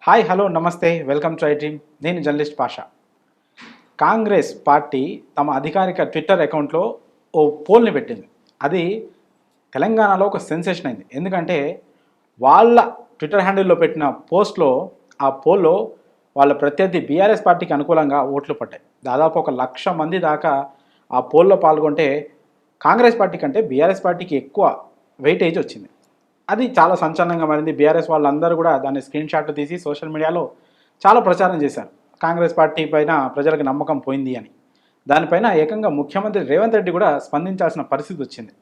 Hi hello నమస్తే welcome to I dream. నేను journalist Pasha. Congress party తమ అధికారిక ట్విట్టర్ అకౌంట్లో ఓ పోల్ని పెట్టింది. అది తెలంగాణలో ఒక సెన్సేషన్ అయింది. ఎందుకంటే వాళ్ళ ట్విట్టర్ హ్యాండిల్లో పెట్టిన పోస్ట్లో ఆ పోల్లో వాళ్ళ ప్రత్యర్థి బీఆర్ఎస్ పార్టీకి అనుకూలంగా ఓట్లు పడ్డాయి. దాదాపు 1,00,000 మంది దాకా ఆ పోల్లో పాల్గొంటే కాంగ్రెస్ పార్టీ కంటే బీఆర్ఎస్ పార్టీకి ఎక్కువ వెయిటేజ్ వచ్చింది. అది చాలా సంచలనంగా మారింది. బీఆర్ఎస్ వాళ్ళందరూ కూడా దాన్ని స్క్రీన్ షాట్ తీసి సోషల్ మీడియాలో చాలా ప్రచారం చేశారు. కాంగ్రెస్ పార్టీ పైన ప్రజలకు నమ్మకం పోయింది అని. దానిపైన ఏకంగా ముఖ్యమంత్రి రేవంత్ రెడ్డి కూడా స్పందించాల్సిన పరిస్థితి వచ్చింది.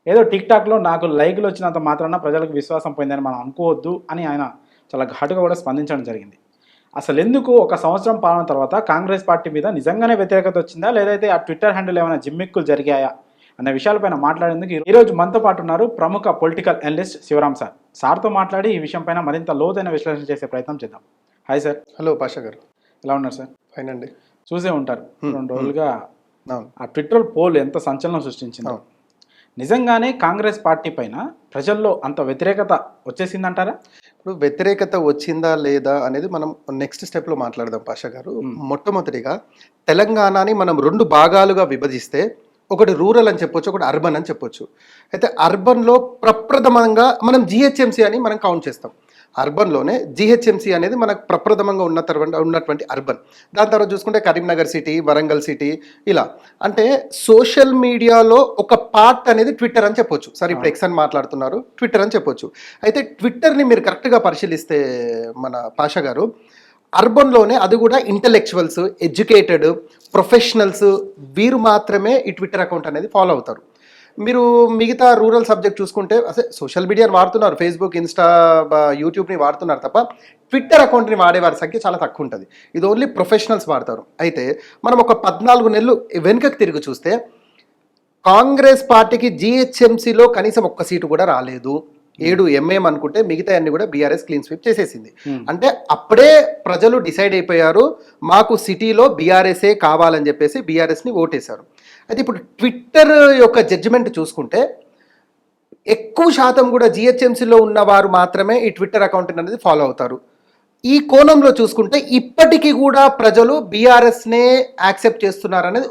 ఏదో టిక్టాక్లో నాకు లైక్లు వచ్చినంత మాత్రాన ప్రజలకు విశ్వాసం పోయిందని మనం అనుకోవద్దు అని ఆయన చాలా ఘాటుగా కూడా స్పందించడం జరిగింది. అసలు ఎందుకు ఒక సంవత్సరం పాలన తర్వాత కాంగ్రెస్ పార్టీ మీద నిజంగానే వ్యతిరేకత వచ్చిందా, లేదైతే ఆ ట్విట్టర్ హ్యాండిల్ ఏమైనా జిమ్మిక్కులు జరిగాయా అనే విషయాలపైన మాట్లాడేందుకు ఈరోజు మనతో పాటు ఉన్నారు ప్రముఖ పొలిటికల్ అనలిస్ట్ శివరాం సార్. సార్తో మాట్లాడి ఈ విషయం పైన మరింత లోతైన విశ్లేషణ చేసే ప్రయత్నం చేద్దాం. Hi sir. హలో పాషా గారు, ఎలా ఉన్నారు సార్? ఫైన్ అండి. చూసే ఉంటారు 2 రోజులుగా ఆ ట్విట్టర్ పోల్ ఎంత సంచలనం సృష్టించిందో. నిజంగానే కాంగ్రెస్ పార్టీ పైన ప్రజల్లో అంత వ్యతిరేకత వచ్చేసిందంటారా? ఇప్పుడు వ్యతిరేకత వచ్చిందా లేదా అనేది మనం నెక్స్ట్ స్టెప్లో మాట్లాడదాం పాషా గారు. మొట్టమొదటిగా తెలంగాణని మనం 2 భాగాలుగా విభజిస్తే ఒకటి రూరల్ అని చెప్పొచ్చు, ఒకటి అర్బన్ అని చెప్పొచ్చు. అయితే అర్బన్లో ప్రప్రథమంగా మనం జిహెచ్ఎంసీ అని మనం కౌంట్ చేస్తాం. అర్బన్లోనే జిహెచ్ఎంసీ అనేది మనకు ప్రప్రథమంగా ఉన్నటువంటి అర్బన్. దాని తర్వాత చూసుకుంటే కరీంనగర్ సిటీ, వరంగల్ సిటీ, ఇలా. అంటే సోషల్ మీడియాలో ఒక పార్ట్ అనేది ట్విట్టర్ అని చెప్పొచ్చు. సరే, ఇప్పుడు ఎక్స్ అని మాట్లాడుతున్నారు, ట్విట్టర్ అని చెప్పొచ్చు. అయితే ట్విట్టర్ని మీరు కరెక్ట్గా పరిశీలిస్తే మన పాషా గారు, అర్బన్లోనే అది కూడా ఇంటలెక్చువల్స్, ఎడ్యుకేటెడ్, ప్రొఫెషనల్స్, వీరు మాత్రమే ఈ ట్విట్టర్ అకౌంట్ అనేది ఫాలో అవుతారు. మీరు మిగతా రూరల్ సబ్జెక్ట్ చూసుకుంటే అసలు సోషల్ మీడియాని వాడుతున్నారు, ఫేస్బుక్, ఇన్స్టా, యూట్యూబ్ని వాడుతున్నారు తప్ప ట్విట్టర్ అకౌంట్ని వాడే వారి సంఖ్య చాలా తక్కువ ఉంటుంది. ఇది ఓన్లీ ప్రొఫెషనల్స్ వాడతారు. అయితే మనం ఒక 14 నెలలు వెనుకకు తిరిగి చూస్తే కాంగ్రెస్ పార్టీకి జిహెచ్ఎంసీలో కనీసం ఒక్క సీటు కూడా రాలేదు. 7 ఎంఏఎం అనుకుంటే మిగతా అన్ని కూడా బీఆర్ఎస్ క్లీన్ స్వీప్ చేసేసింది. అంటే అప్పుడే ప్రజలు డిసైడ్ అయిపోయారు, మాకు సిటీలో బీఆర్ఎస్ఏ కావాలని చెప్పేసి బీఆర్ఎస్ని ఓటేశారు. అయితే ఇప్పుడు ట్విట్టర్ యొక్క జడ్జిమెంట్ చూసుకుంటే ఎక్కువ శాతం కూడా జిహెచ్ఎంసీలో ఉన్నవారు మాత్రమే ఈ ట్విట్టర్ అకౌంట్ అనేది ఫాలో అవుతారు. ఈ కోణంలో చూసుకుంటే ఇప్పటికీ కూడా ప్రజలు బీఆర్ఎస్నే యాక్సెప్ట్ చేస్తున్నారు అనేది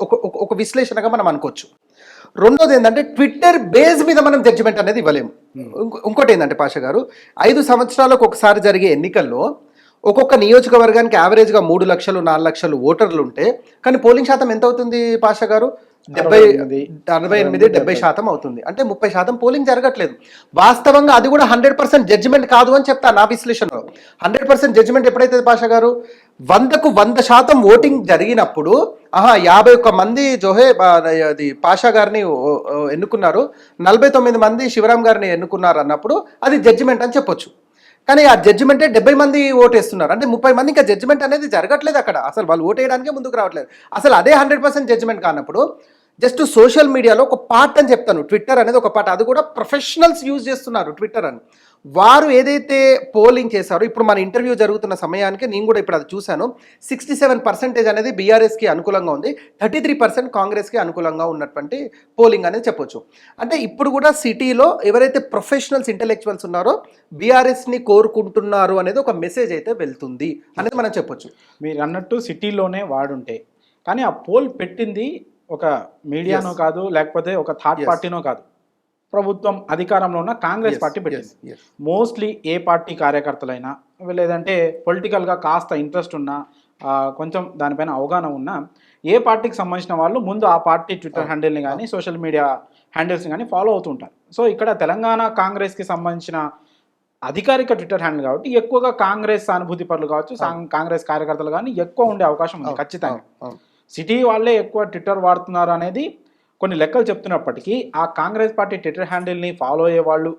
ఒక విశ్లేషణగా మనం అనుకోవచ్చు. రెండోది ఏంటంటే ట్విట్టర్ బేస్ మీద మనం జడ్జిమెంట్ అనేది ఇవ్వలేము. ఇంకోటి ఏంటంటే పాషా గారు, 5 సంవత్సరాలకు ఒకసారి జరిగే ఎన్నికల్లో ఒక్కొక్క నియోజకవర్గానికి యావరేజ్గా 3 లక్షలు 4 లక్షలు ఓటర్లు ఉంటే కానీ పోలింగ్ శాతం ఎంత అవుతుంది పాషా గారు? 68-70% అవుతుంది. అంటే 30% పోలింగ్ జరగట్లేదు. వాస్తవంగా అది కూడా 100% జడ్జిమెంట్ కాదు అని చెప్తా నా విశ్లేషణలో. 100% జడ్జిమెంట్ ఎప్పుడైతే పాషా గారు 100కు 100% ఓటింగ్ జరిగినప్పుడు 51 మంది అది పాషా గారిని ఎన్నుకున్నారు, 49 మంది శివరాం గారిని ఎన్నుకున్నారు అన్నప్పుడు అది జడ్జిమెంట్ అని చెప్పొచ్చు. కానీ ఆ జడ్జిమెంటే 70 మంది ఓటేస్తున్నారు. అంటే 30 మంది ఇంకా జడ్జిమెంట్ అనేది జరగట్లేదు అక్కడ. అసలు వాళ్ళు ఓటేయడానికే ముందుకు రావట్లేదు. అసలు అదే 100% జడ్జిమెంట్ కానప్పుడు జస్ట్ సోషల్ మీడియాలో ఒక పార్ట్ అని చెప్తాను, ట్విట్టర్ అనేది ఒక పార్ట్. అది కూడా ప్రొఫెషనల్స్ యూజ్ చేస్తున్నారు ట్విట్టర్ అని. వారు ఏదైతే పోలింగ్ చేశారో, ఇప్పుడు మన ఇంటర్వ్యూ జరుగుతున్న సమయానికి నేను కూడా ఇప్పుడు అది చూశాను, 67% అనేది బీఆర్ఎస్కి అనుకూలంగా ఉంది, 33% కాంగ్రెస్కి అనుకూలంగా ఉన్నటువంటి పోలింగ్ అనేది చెప్పొచ్చు. అంటే ఇప్పుడు కూడా సిటీలో ఎవరైతే ప్రొఫెషనల్స్, ఇంటెలెక్చువల్స్ ఉన్నారో బీఆర్ఎస్ని కోరుకుంటున్నారు అనేది ఒక మెసేజ్ అయితే వెళ్తుంది అనేది మనం చెప్పొచ్చు. మీరు అన్నట్టు సిటీలోనే వాడుంటే, కానీ ఆ పోల్ పెట్టింది ఒక మీడియానో కాదు, లేకపోతే ఒక థర్డ్ పార్టీనో కాదు, ప్రభుత్వం అధికారంలో ఉన్న కాంగ్రెస్ పార్టీ పెట్టింది. మోస్ట్లీ ఏ పార్టీ కార్యకర్తలైనా, లేదంటే పొలిటికల్గా కాస్త ఇంట్రెస్ట్ ఉన్నా, కొంచెం దానిపైన అవగాహన ఉన్నా, ఏ పార్టీకి సంబంధించిన వాళ్ళు ముందు ఆ పార్టీ ట్విట్టర్ హ్యాండిల్ని కానీ సోషల్ మీడియా హ్యాండిల్స్ని కానీ ఫాలో అవుతుంటారు. సో ఇక్కడ తెలంగాణ కాంగ్రెస్కి సంబంధించిన అధికారిక ట్విట్టర్ హ్యాండిల్ కాబట్టి ఎక్కువగా కాంగ్రెస్ సానుభూతి పరులు కావచ్చు, కాంగ్రెస్ కార్యకర్తలు కానీ ఎక్కువ ఉండే అవకాశం ఉంది ఖచ్చితంగా. సిటీ వాళ్ళే ఎక్కువ ట్విట్టర్ వాడుతున్నారు అనేది కొన్ని లెక్కలు చెప్తున్నప్పటికీ, ఆ కాంగ్రెస్ పార్టీ ట్విట్టర్ హ్యాండిల్ని ఫాలో అయ్యే వాళ్ళు,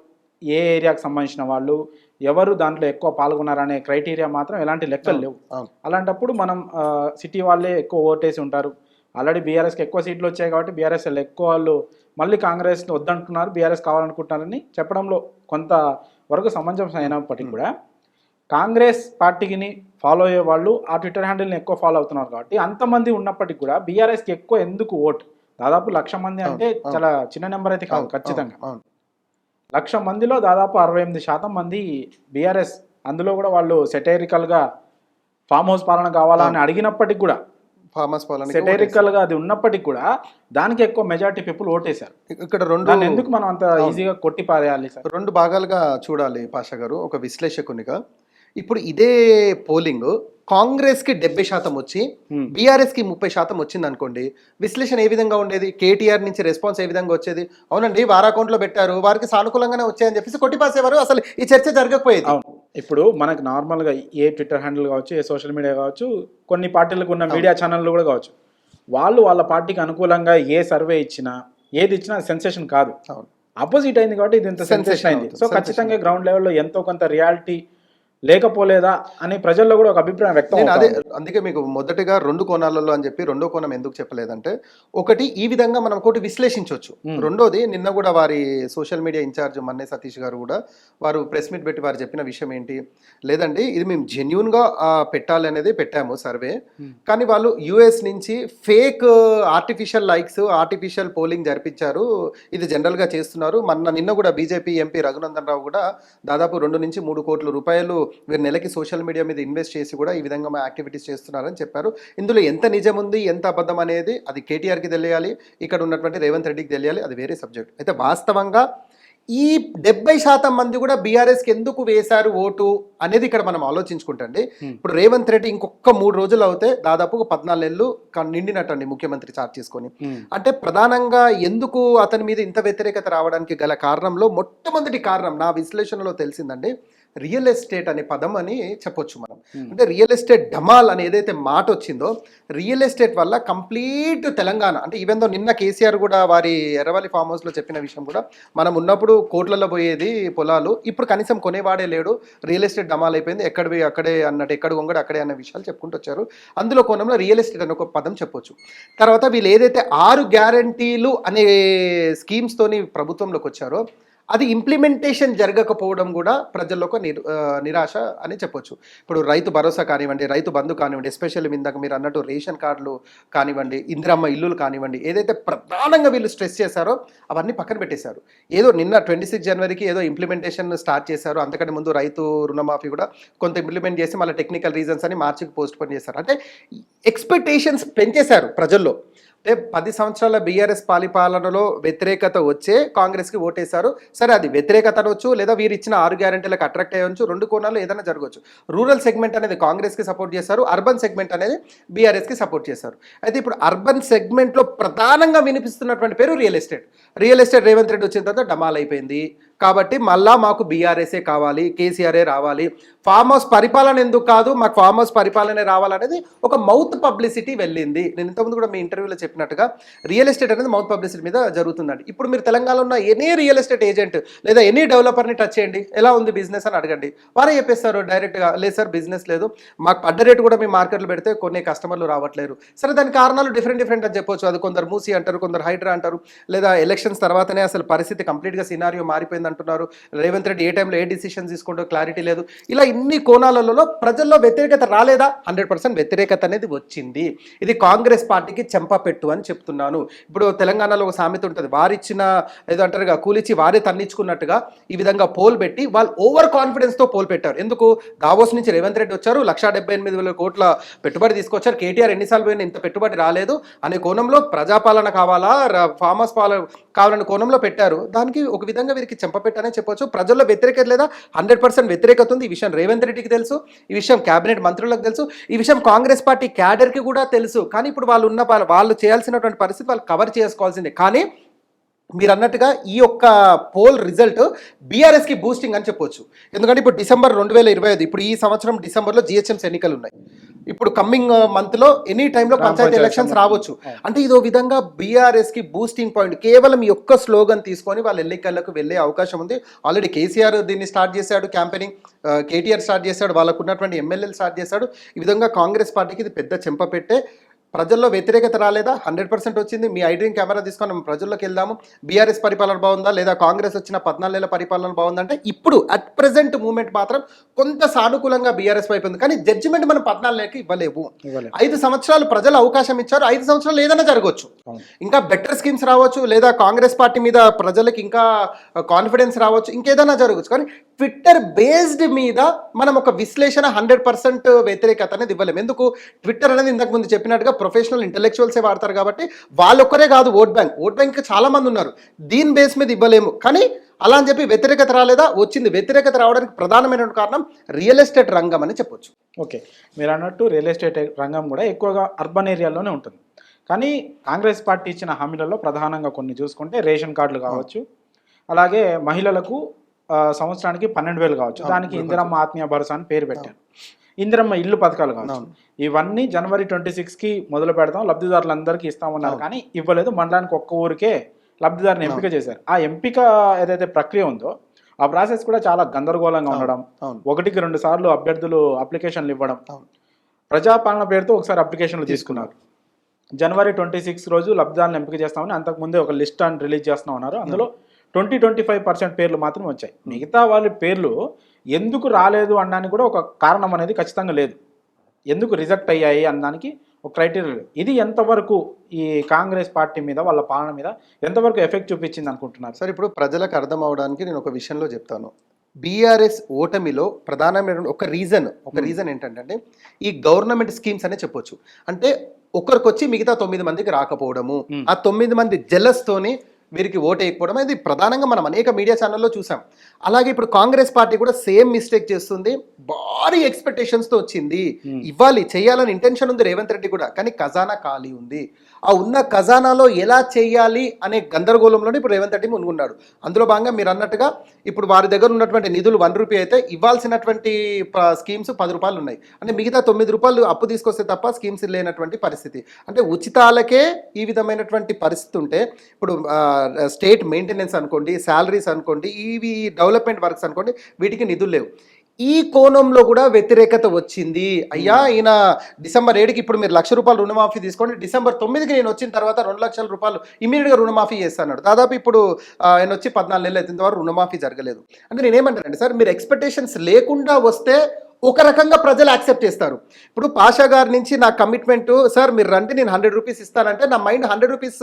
ఏ ఏరియాకి సంబంధించిన వాళ్ళు, ఎవరు దాంట్లో ఎక్కువ పాల్గొన్నారనే క్రైటీరియా మాత్రం ఎలాంటి లెక్కలు లేవు. అలాంటప్పుడు మనం సిటీ వాళ్ళే ఎక్కువ ఓటేసి ఉంటారు, ఆల్రెడీ బీఆర్ఎస్కి ఎక్కువ సీట్లు వచ్చాయి కాబట్టి బీఆర్ఎస్ ఎక్కువ వాళ్ళు మళ్ళీ కాంగ్రెస్ని వద్దంటున్నారు, బీఆర్ఎస్ కావాలనుకుంటున్నారని చెప్పడంలో కొంత వరకు సమంజసం అయినప్పటికీ కూడా కాంగ్రెస్ పార్టీని ఫాలో అయ్యే వాళ్ళు ఆ ట్విట్టర్ హ్యాండిల్ని ఎక్కువ ఫాలో అవుతున్నారు కాబట్టి అంతమంది ఉన్నప్పటికీ కూడా బీఆర్ఎస్కి ఎక్కువ ఎందుకు ఓటు? దాదాపు 1,00,000 మంది అంటే చాలా చిన్న నెంబర్ అయితే కాదు ఖచ్చితంగా. 1,00,000 మందిలో దాదాపు 68% మంది బీఆర్ఎస్ అందులో కూడా వాళ్ళు సెటైరికల్గా ఫామ్ హౌస్ పాలన కావాలని అడిగినప్పటికి కూడా ఫామ్ హౌస్ పాలన సెటైరికల్గా అది ఉన్నప్పటికీ కూడా దానికి ఎక్కువ మెజారిటీ పీపుల్ ఓటేశారు. ఇక్కడ దాన్ని ఎందుకు మనం అంత ఈజీగా కొట్టి పారేయాలి సార్? రెండు భాగాలుగా చూడాలి పాషా గారు, ఒక విశ్లేషకునిగా. ఇప్పుడు ఇదే పోలింగ్ కాంగ్రెస్కి 70% వచ్చి బీఆర్ఎస్కి 30% వచ్చింది అనుకోండి, విశ్లేషణ ఏ విధంగా ఉండేది? కేటీఆర్ నుంచి రెస్పాన్స్ ఏ విధంగా వచ్చేది? అవునండి వారి అకౌంట్లో పెట్టారు, వారికి సానుకూలంగానే వచ్చాయని చెప్పేసి కొట్టిపాసేవారు, అసలు ఈ చర్చ జరగకపోయేది. అవును. ఇప్పుడు మనకు నార్మల్గా ఏ ట్విట్టర్ హ్యాండిల్ కావచ్చు, ఏ సోషల్ మీడియా కావచ్చు, కొన్ని పార్టీలకు ఉన్న మీడియా ఛానళ్ళు కూడా కావచ్చు, వాళ్ళు వాళ్ళ పార్టీకి అనుకూలంగా ఏ సర్వే ఇచ్చినా ఏది ఇచ్చినా సెన్సేషన్ కాదు, ఆపోజిట్ అయింది కాబట్టి ఇది ఇంత సెన్సేషన్ అయింది. సో ఖచ్చితంగా గ్రౌండ్ లెవెల్లో ఎంతో కొంత రియాలిటీ లేకపోలేదా అని ప్రజల్లో కూడా ఒక అభిప్రాయం వ్యక్తం. అదే అందుకే మీకు మొదటగా రెండు కోణాలలో అని చెప్పి రెండో కోణం ఎందుకు చెప్పలేదంటే, ఒకటి ఈ విధంగా మనం ఒకటి విశ్లేషించవచ్చు, రెండోది నిన్న కూడా వారి సోషల్ మీడియా ఇన్ఛార్జ్ మన్నే సతీష్ గారు కూడా వారు ప్రెస్ మీట్ పెట్టి వారు చెప్పిన విషయం ఏంటి, లేదండి ఇది మేము జెన్యూన్గా పెట్టాలి అనేది పెట్టాము సర్వే, కానీ వాళ్ళు యుఎస్ నుంచి fake artificial likes artificial polling జరిపించారు, ఇది జనరల్గా చేస్తున్నారు. నిన్న కూడా బీజేపీ ఎంపీ రఘునందన్ రావు కూడా దాదాపు 2 నుంచి 3 కోట్ల రూపాయలు వీరు నెలకి సోషల్ మీడియా మీద ఇన్వెస్ట్ చేసి కూడా ఈ విధంగా మా యాక్టివిటీస్ చేస్తున్నారని చెప్పారు. ఇందులో ఎంత నిజం ఉంది ఎంత అబద్ధం అనేది అది కేటీఆర్కి తెలియాలి, ఇక్కడ ఉన్నటువంటి రేవంత్ రెడ్డికి తెలియాలి, అది వేరే సబ్జెక్ట్. అయితే వాస్తవంగా ఈ 70% మంది కూడా బీఆర్ఎస్కి ఎందుకు వేశారు ఓటు అనేది ఇక్కడ మనం ఆలోచించుకుంటండి. ఇప్పుడు రేవంత్ రెడ్డి ఇంకొక 3 రోజులు అవుతే దాదాపు 14 నెలలు నిండినట్టండి ముఖ్యమంత్రి చార్జ్ చేసుకొని. అంటే ప్రధానంగా ఎందుకు అతని మీద ఇంత వ్యతిరేకత రావడానికి గల కారణంలో మొట్టమొదటి కారణం నా విశ్లేషణలో తెలిసిందండి, రియల్ ఎస్టేట్ అనే పదం అని చెప్పొచ్చు మనం. అంటే రియల్ ఎస్టేట్ డమాల్ అని ఏదైతే మాట వచ్చిందో, రియల్ ఎస్టేట్ వల్ల కంప్లీట్ తెలంగాణ, అంటే ఈవెన్ దో నిన్న కేసీఆర్ కూడా వారి ఎర్రవల్లి ఫామ్ హౌస్లో చెప్పిన విషయం కూడా, మనం ఉన్నప్పుడు కోట్లలో పోయేది పొలాలు, ఇప్పుడు కనీసం కొనేవాడే లేడు, రియల్ ఎస్టేట్ డమాల్ అయిపోయింది, ఎక్కడివి అక్కడే అన్నట్టు, ఎక్కడ కొంగడు అక్కడే అన్న విషయాలు చెప్పుకుంటూ వచ్చారు. అందులో కోణంలో రియల్ ఎస్టేట్ అనే ఒక పదం చెప్పొచ్చు. తర్వాత వీళ్ళు ఏదైతే 6 గ్యారంటీలు అనే స్కీమ్స్తోని ప్రభుత్వంలోకి వచ్చారో అది ఇంప్లిమెంటేషన్ జరగకపోవడం కూడా ప్రజల్లో ఒక నిరాశ అని చెప్పొచ్చు. ఇప్పుడు రైతు భరోసా కానివ్వండి, రైతు బంధు కానివ్వండి, ఎస్పెషల్లీ ఇందాక మీరు అన్నట్టు రేషన్ కార్డులు కానివ్వండి, ఇందిరమ్మ ఇల్లులు కానివ్వండి, ఏదైతే ప్రధానంగా వీళ్ళు స్ట్రెస్ చేశారో అవన్నీ పక్కన పెట్టేశారు. ఏదో నిన్న 26 జనవరికి ఏదో ఇంప్లిమెంటేషన్ స్టార్ట్ చేశారు, అంతకంటే ముందు రైతు రుణమాఫీ కూడా కొంత ఇంప్లిమెంట్ చేసి మళ్ళీ టెక్నికల్ రీజన్స్ అని మార్చికి పోస్ట్ పోన్ చేశారు. అంటే ఎక్స్పెక్టేషన్స్ పెంచేశారు ప్రజల్లో. అంటే 10 సంవత్సరాల బీఆర్ఎస్ పాలనలో వ్యతిరేకత వచ్చే కాంగ్రెస్కి ఓటేశారు. సరే అది వ్యతిరేకత అనవచ్చు, లేదా వీరు ఇచ్చిన 6 గ్యారెంటీలకు అట్రాక్ట్ అయ్యవచ్చు, రెండు కోణాల్లో ఏదైనా జరగవచ్చు. రూరల్ సెగ్మెంట్ అనేది కాంగ్రెస్కి సపోర్ట్ చేశారు, అర్బన్ సెగ్మెంట్ అనేది బీఆర్ఎస్కి సపోర్ట్ చేశారు. అయితే ఇప్పుడు అర్బన్ సెగ్మెంట్లో ప్రధానంగా వినిపిస్తున్నటువంటి పేరు real estate. Real estate Revanth Reddy వచ్చిన తర్వాత డమాల్ అయిపోయింది కాబట్టి మళ్ళా మాకు బీఆర్ఎస్ఏ కావాలి, కేసీఆర్ఏ రావాలి, ఫామ్ హౌస్ పరిపాలన ఎందుకు కాదు, మాకు ఫామ్ హౌస్ పరిపాలనే రావాలనేది ఒక మౌత్ పబ్లిసిటీ వెళ్ళింది. నేను ఇంతకుముందు కూడా మీ ఇంటర్వ్యూలో చెప్పినట్టుగా రియల్ ఎస్టేట్ అనేది మౌత్ పబ్లిసిటీ మీద జరుగుతుందండి. ఇప్పుడు మీరు తెలంగాణలో ఉన్న ఎనీ రియల్ ఎస్టేట్ ఏజెంట్ లేదా ఎనీ డెవలపర్ని టచ్ చేయండి, ఎలా ఉంది బిజినెస్ అని అడగండి, వారే చెప్పేస్తారు డైరెక్ట్గా, లేదు సార్ బిజినెస్ లేదు, మాకు పడ్డ రేటు కూడా మీ మార్కెట్లో పెడితే కొన్ని కస్టమర్లు రావట్లేరు. సరే దాని కారణాలు డిఫరెంట్ అని చెప్పొచ్చు. అది కొందరు మూసి అంటారు, కొందరు హైడ్రా అంటారు, లేదా ఎలక్షన్స్ తర్వాతనే అసలు పరిస్థితి కంప్లీట్గా సినారియో మారిపోయింది అంటున్నారు. రేవంత్ రెడ్డి ఏ టైంలో ఏ డిసిషన్స్ తీసుకుంటో క్లారిటీ లేదు. ఇలా ఇన్ని కోణాలలో ప్రజల్లో వ్యతిరేకత రాలేదా? 100% వ్యతిరేకత అనేది వచ్చింది. ఇది కాంగ్రెస్ పార్టీకి చెంపపెట్టు అని చెప్తున్నాను. ఇప్పుడు తెలంగాణలో ఒక సామెత ఉంటుంది, వారిచ్చిన ఏదో అంటారుగా కూలిచ్చి వారే తన్నించుకున్నట్టుగా ఈ విధంగా పోల్ పెట్టి వాళ్ళు ఓవర్ కాన్ఫిడెన్స్తో పోల్ పెట్టారు. ఎందుకు? దావోస్ నుంచి రేవంత్ రెడ్డి వచ్చారు, 1,78,000 కోట్ల పెట్టుబడి తీసుకొచ్చారు, కేటీఆర్ ఎన్నిసార్లు పోయినా ఇంత పెట్టుబడి రాలేదు అనే కోణంలో ప్రజాపాలన కావాలా, ఫామ్ హౌస్ పాలన కావాలనే కోణంలో పెట్టారు. దానికి ఒక విధంగా వీరికి చెంపపెట్టనే చెప్పొచ్చు. ప్రజల్లో వ్యతిరేకత లేదా? 100% వ్యతిరేకత ఉంది. ఈ విషయం రేవంత్ రెడ్డికి తెలుసు, ఈ విషయం కేబినెట్ మంత్రులకు తెలుసు, ఈ విషయం కాంగ్రెస్ పార్టీ క్యాడర్కి కూడా తెలుసు. కానీ ఇప్పుడు వాళ్ళు చేయాల్సినటువంటి పరిస్థితి వాళ్ళు కవర్ చేసుకోవాల్సిందే. కానీ మీరు అన్నట్టుగా ఈ యొక్క పోల్ రిజల్ట్ బీఆర్ఎస్కి బూస్టింగ్ అని చెప్పొచ్చు. ఎందుకంటే ఇప్పుడు డిసెంబర్ 2025, ఇప్పుడు ఈ సంవత్సరం డిసెంబర్లో జిహెచ్ఎంసీ ఎన్నికలు ఉన్నాయి. ఇప్పుడు కమ్మింగ్ మంత్లో ఎనీ టైంలో పంచాయతీ ఎలక్షన్స్ రావచ్చు. అంటే ఇదో విధంగా బీఆర్ఎస్కి బూస్టింగ్ పాయింట్. కేవలం ఈ ఒక్క స్లోగన్ తీసుకొని వాళ్ళు ఎన్నికలకు వెళ్ళే అవకాశం ఉంది. ఆల్రెడీ కేసీఆర్ దీన్ని స్టార్ట్ చేశాడు, క్యాంపెయినింగ్ కేటీఆర్ స్టార్ట్ చేశాడు, వాళ్ళకు ఉన్నటువంటి ఎమ్మెల్యేలు స్టార్ట్ చేశాడు. ఈ విధంగా కాంగ్రెస్ పార్టీకి ఇది పెద్ద చెంప పెట్టే. ప్రజల్లో వ్యతిరేకత రాలేదా? 100% వచ్చింది. మీ ఐడ్రీమ్ కెమెరా తీసుకొని మనం ప్రజల్లోకి వెళ్దాము, బీఆర్ఎస్ పరిపాలన బాగుందా లేదా కాంగ్రెస్ వచ్చిన 14 నెలల పరిపాలన బాగుందంటే ఇప్పుడు అట్ ప్రెసెంట్ మూమెంట్ మాత్రం కొంత సానుకూలంగా బీఆర్ఎస్ వైపు ఉంది. కానీ జడ్జిమెంట్ మనం 14 నెలలకి ఇవ్వలేవు. 5 సంవత్సరాలు ప్రజలు అవకాశం ఇచ్చారు, 5 సంవత్సరాలు ఏదైనా జరగవచ్చు, ఇంకా బెటర్ స్కీమ్స్ రావచ్చు, లేదా కాంగ్రెస్ పార్టీ మీద ప్రజలకు ఇంకా కాన్ఫిడెన్స్ రావచ్చు, ఇంకేదైనా జరగవచ్చు. కానీ ట్విట్టర్ బేస్డ్ మీద మనం ఒక విశ్లేషణ 100% వ్యతిరేకత అనేది ఇవ్వలేము. ఎందుకు? ట్విట్టర్ అనేది ఇంతకు ముందు చెప్పినట్టుగా ప్రొఫెషనల్ ఇంటెలెక్చువల్సే వాడతారు కాబట్టి వాళ్ళొక్కరే కాదు, ఓట్ బ్యాంక్ చాలా మంది ఉన్నారు. దీని బేస్ మీద ఇవ్వలేము. కానీ అలా అని చెప్పి వ్యతిరేకత రాలేదా? వచ్చింది. వ్యతిరేకత రావడానికి ప్రధానమైన కారణం రియల్ ఎస్టేట్ రంగం అని చెప్పొచ్చు. ఓకే, మీరు అన్నట్టు రియల్ ఎస్టేట్ రంగం కూడా ఎక్కువగా అర్బన్ ఏరియాలోనే ఉంటుంది. కానీ కాంగ్రెస్ పార్టీ ఇచ్చిన హామీలలో ప్రధానంగా కొన్ని చూసుకుంటే రేషన్ కార్డులు కావచ్చు, అలాగే మహిళలకు సంవత్సరానికి 12,000 కావచ్చు, దానికి ఇందిరమ్మ ఆత్మీయ భరోసా అని పేరు పెట్టారు. ఇందిరమ్మ ఇల్లు పథకాలు కావచ్చు, ఇవన్నీ జనవరి 26కి మొదలు పెడతాం, లబ్ధిదారులందరికీ ఇస్తామన్నారు. కానీ ఇవ్వలేదు. మండలానికి ఒక్క ఊరికే లబ్ధిదారుని ఎంపిక చేశారు. ఆ ఎంపిక ఏదైతే ప్రక్రియ ఉందో ఆ ప్రాసెస్ కూడా చాలా గందరగోళంగా ఉండడం, 1-2 సార్లు అభ్యర్థులు అప్లికేషన్లు ఇవ్వడం, ప్రజాపాలన పేరుతో ఒకసారి అప్లికేషన్లు తీసుకున్నారు. జనవరి 26 రోజు లబ్ధిదారులను ఎంపిక చేస్తామని అంతకుముందే ఒక లిస్ట్ అని రిలీజ్ చేస్తా ఉన్నారు. అందులో 20-25% పేర్లు మాత్రం వచ్చాయి. మిగతా వాళ్ళ పేర్లు ఎందుకు రాలేదు అనడానికి కూడా ఒక కారణం అనేది ఖచ్చితంగా లేదు. ఎందుకు రిజెక్ట్ అయ్యాయి అన్నదానికి ఒక క్రైటీరియా లేదు. ఇది ఎంతవరకు ఈ కాంగ్రెస్ పార్టీ మీద, వాళ్ళ పాలన మీద ఎంతవరకు ఎఫెక్ట్ చూపించింది అనుకుంటున్నారు? సార్, ఇప్పుడు ప్రజలకు అర్థం అవడానికి నేను ఒక విషయంలో చెప్తాను. బీఆర్ఎస్ ఓటమిలో ప్రధానమైన ఒక రీజన్ ఏంటంటే ఈ గవర్నమెంట్ స్కీమ్స్ అనే చెప్పొచ్చు. అంటే ఒకరికి వచ్చి మిగతా 9 మందికి రాకపోవడము, ఆ 9 మంది జెలస్తోని వీరికి ఓటు వేయకపోవడం, ఇది ప్రధానంగా మనం అనేక మీడియా ఛానల్లో చూసాం. అలాగే ఇప్పుడు కాంగ్రెస్ పార్టీ కూడా సేమ్ మిస్టేక్ చేస్తుంది. భారీ ఎక్స్పెక్టేషన్స్తో వచ్చింది, ఇవ్వాలి, చేయాలని ఇంటెన్షన్ ఉంది రేవంత్ రెడ్డి కూడా. కానీ ఖజానా ఖాళీ ఉంది. ఆ ఉన్న ఖజానాలో ఎలా చేయాలి అనే గందరగోళంలోనే ఇప్పుడు రేవంత్ రెడ్డి మునుగున్నాడు. అందులో భాగంగా మీరు అన్నట్టుగా ఇప్పుడు వారి దగ్గర ఉన్నటువంటి నిధులు 1 రూపీ అయితే ఇవ్వాల్సినటువంటి స్కీమ్స్ 10 రూపాయలు ఉన్నాయి. అంటే మిగతా 9 రూపాయలు అప్పు తీసుకొస్తే తప్ప స్కీమ్స్ లేనటువంటి పరిస్థితి. అంటే ఉచితాలకే ఈ విధమైనటువంటి పరిస్థితి ఉంటే ఇప్పుడు స్టేట్ మెయింటెనెన్స్ అనుకోండి, శాలరీస్ అనుకోండి, ఇవి డెవలప్మెంట్ వర్క్స్ అనుకోండి, వీటికి నిధులు లేవు. ఈ కోణంలో కూడా వ్యతిరేకత వచ్చింది. అయ్యా, ఈయన డిసెంబర్ 7కి ఇప్పుడు మీరు 1,00,000 రూపాయలు రుణమాఫీ తీసుకోండి, డిసెంబర్ 9కి నేను వచ్చిన తర్వాత 2,00,000 రూపాయలు ఇమీడియట్గా రుణమాఫీ చేస్తాడు. దాదాపు ఇప్పుడు ఆయన వచ్చి 14 నెలలు అవుతుంది వరకు రుణమాఫీ జరగలేదు. అంటే నేనేమంటానండి సార్, మీరు ఎక్స్పెక్టేషన్స్ లేకుండా వస్తే ఒక రకంగా ప్రజలు యాక్సెప్ట్ చేస్తారు. ఇప్పుడు పాషా గారి నుంచి నా కమిట్మెంట్, సార్ మీరు రండి నేను 100 రూపీస్ ఇస్తానంటే నా మైండ్ 100 రూపీస్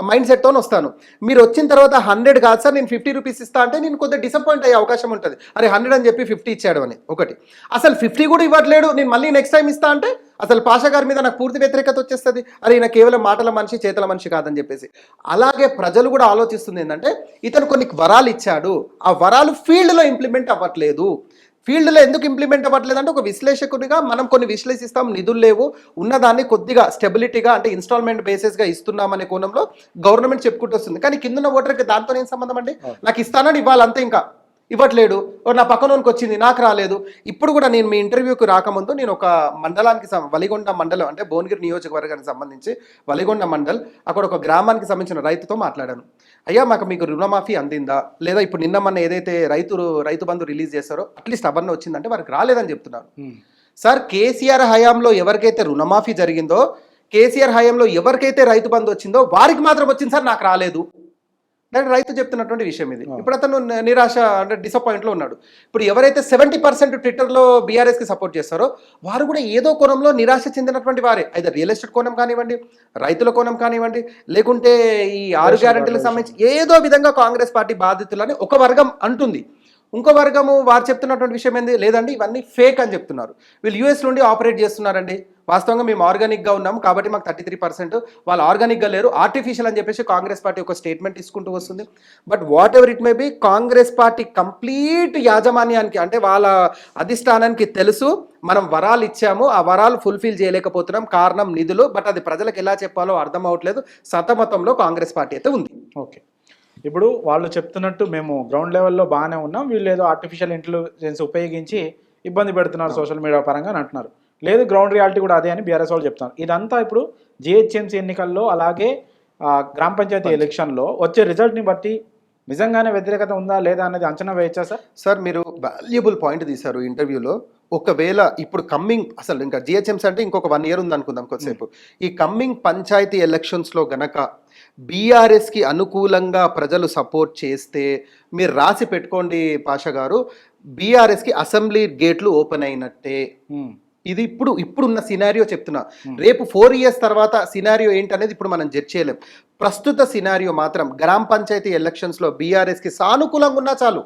మైండ్ సెట్తో వస్తాను. మీరు వచ్చిన తర్వాత 100 కాదు సార్ నేను 50 రూపీస్ ఇస్తా అంటే నేను కొద్దిగా డిసప్పాయింట్ అయ్యే అవకాశం ఉంటుంది. అరే 100 అని చెప్పి 50 ఇచ్చాడు అని. ఒకటి, అసలు 50 కూడా ఇవ్వట్లేడు, నేను మళ్ళీ నెక్స్ట్ టైం ఇస్తా అంటే అసలు పాషా గారి మీద నాకు పూర్తి వ్యతిరేకత వచ్చేస్తుంది. అరే ఈయన కేవలం మాటల మనిషి, చేతల మనిషి కాదని చెప్పేసి. అలాగే ప్రజలు కూడా ఆలోచిస్తుంది ఏంటంటే ఇతను కొన్ని వరాలు ఇచ్చాడు, ఆ వరాలు ఫీల్డ్లో ఇంప్లిమెంట్ అవ్వట్లేదు. ఫీల్డ్లో ఎందుకు ఇంప్లిమెంట్ అవ్వట్లేదంటే ఒక విశ్లేషకుడిగా మనం కొన్ని విశ్లేషిస్తాం, నిధులు లేవు, ఉన్నదాన్ని కొద్దిగా స్టెబిలిటీగా అంటే ఇన్స్టాల్మెంట్ బేసిస్గా ఇస్తున్నామనే కోణంలో గవర్నమెంట్ చెప్పుకుంటూ వస్తుంది. కానీ కింద ఓటర్కి దాంతో ఏం సంబంధం అండి? నాకు ఇస్తానని ఇవ్వాలంతే, ఇంకా ఇవ్వట్లేడు. నా పక్కనోనికి వచ్చింది, నాకు రాలేదు. ఇప్పుడు కూడా నేను మీ ఇంటర్వ్యూకి రాకముందు నేను ఒక మండలానికి వలిగొండ మండలం అంటే భువనగిరి నియోజకవర్గానికి సంబంధించి వలిగొండ మండల్, అక్కడ ఒక గ్రామానికి సంబంధించిన రైతుతో మాట్లాడాను. అయ్యా మీకు రుణమాఫీ అందిందా లేదా? ఇప్పుడు నిన్న మొన్న ఏదైతే రైతు బంధు రిలీజ్ చేస్తారో అట్లీస్ట్ అవన్నీ వచ్చిందంటే వారికి రాలేదని చెప్తున్నారు. సార్, కేసీఆర్ హయాంలో ఎవరికైతే రుణమాఫీ జరిగిందో, కేసీఆర్ హయాంలో ఎవరికైతే రైతు బంధు వచ్చిందో వారికి మాత్రం వచ్చింది సార్, నాకు రాలేదు. రైతు చెప్తున్నటువంటి విషయం ఇది. ఇప్పుడు అతను నిరాశ అంటే డిసప్పాయింట్లో ఉన్నాడు. ఇప్పుడు ఎవరైతే 70% ట్విట్టర్లో బీఆర్ఎస్కి సపోర్ట్ చేస్తారో వారు కూడా ఏదో కోణంలో నిరాశ చెందినటువంటి వారే. అయితే రియల్ ఎస్టేట్ కోణం కానివ్వండి, రైతుల కోణం కానివ్వండి, లేకుంటే ఈ 6 గ్యారెంటీలకు సంబంధించి ఏదో విధంగా కాంగ్రెస్ పార్టీ బాధితులని ఒక వర్గం అంటుంది. ఇంకో వర్గము వారు చెప్తున్నటువంటి విషయం ఏంది, లేదండి ఇవన్నీ ఫేక్ అని చెప్తున్నారు. వీళ్ళు యూఎస్ నుండి ఆపరేట్ చేస్తున్నారండి, వాస్తవంగా మేము ఆర్గానిక్గా ఉన్నాము కాబట్టి మాకు 33%, వాళ్ళు ఆర్గానిక్గా లేరు, ఆర్టిఫిషియల్ అని చెప్పేసి కాంగ్రెస్ పార్టీ ఒక స్టేట్మెంట్ తీసుకుంటూ వస్తుంది. But what ever it may be, Congress party complete యాజమాన్యానికి అంటే వాళ్ళ అధిష్టానానికి తెలుసు మనం వరాలు ఇచ్చాము, ఆ వరాలు ఫుల్ఫిల్ చేయలేకపోతున్నాం, కారణం నిధులు. బట్ అది ప్రజలకు ఎలా చెప్పాలో అర్థం అవ్వట్లేదు, సతమతంలో కాంగ్రెస్ పార్టీ అయితే ఉంది. ఓకే, ఇప్పుడు వాళ్ళు చెప్తున్నట్టు మేము గ్రౌండ్ లెవెల్లో బాగానే ఉన్నాం, వీళ్ళు ఏదో ఆర్టిఫిషియల్ ఇంటెలిజెన్స్ ఉపయోగించి ఇబ్బంది పెడుతున్నారు సోషల్ మీడియా పరంగా అని అంటున్నారు. లేదు, గ్రౌండ్ రియాలిటీ కూడా అదే అని బీఆర్ఎస్ వాళ్ళు చెప్తున్నారు. ఇదంతా ఇప్పుడు జిహెచ్ఎంసీ ఎన్నికల్లో అలాగే గ్రామ పంచాయతీ ఎలక్షన్లో వచ్చే రిజల్ట్ని బట్టి నిజంగానే వ్యతిరేకత ఉందా లేదా అనేది అంచనా వేయచ్చా సార్? సార్, మీరు వాల్యుబుల్ పాయింట్ తీశారు ఇంటర్వ్యూలో. ఒకవేళ ఇప్పుడు కమ్మింగ్ అసలు ఇంకా జిహెచ్ఎంసీ అంటే ఇంకొక 1 year ఉంది అనుకుందాం కొద్దిసేపు. ఈ కమ్మింగ్ పంచాయతీ ఎలక్షన్స్లో గనక బీఆర్ఎస్కి అనుకూలంగా ప్రజలు సపోర్ట్ చేస్తే మీరు రాసి పెట్టుకోండి పాషా గారు, బీఆర్ఎస్కి అసెంబ్లీ గేట్లు ఓపెన్ అయినట్టే. ఇది ఇప్పుడున్న సినారియో చెప్తున్నా. రేపు 4 years తర్వాత సినారియో ఏంటనేది ఇప్పుడు మనం జడ్జ్ చేయలేం. ప్రస్తుత సినారియో మాత్రం గ్రామ పంచాయతీ ఎలక్షన్స్లో బీఆర్ఎస్కి సానుకూలంగా ఉన్నా చాలు.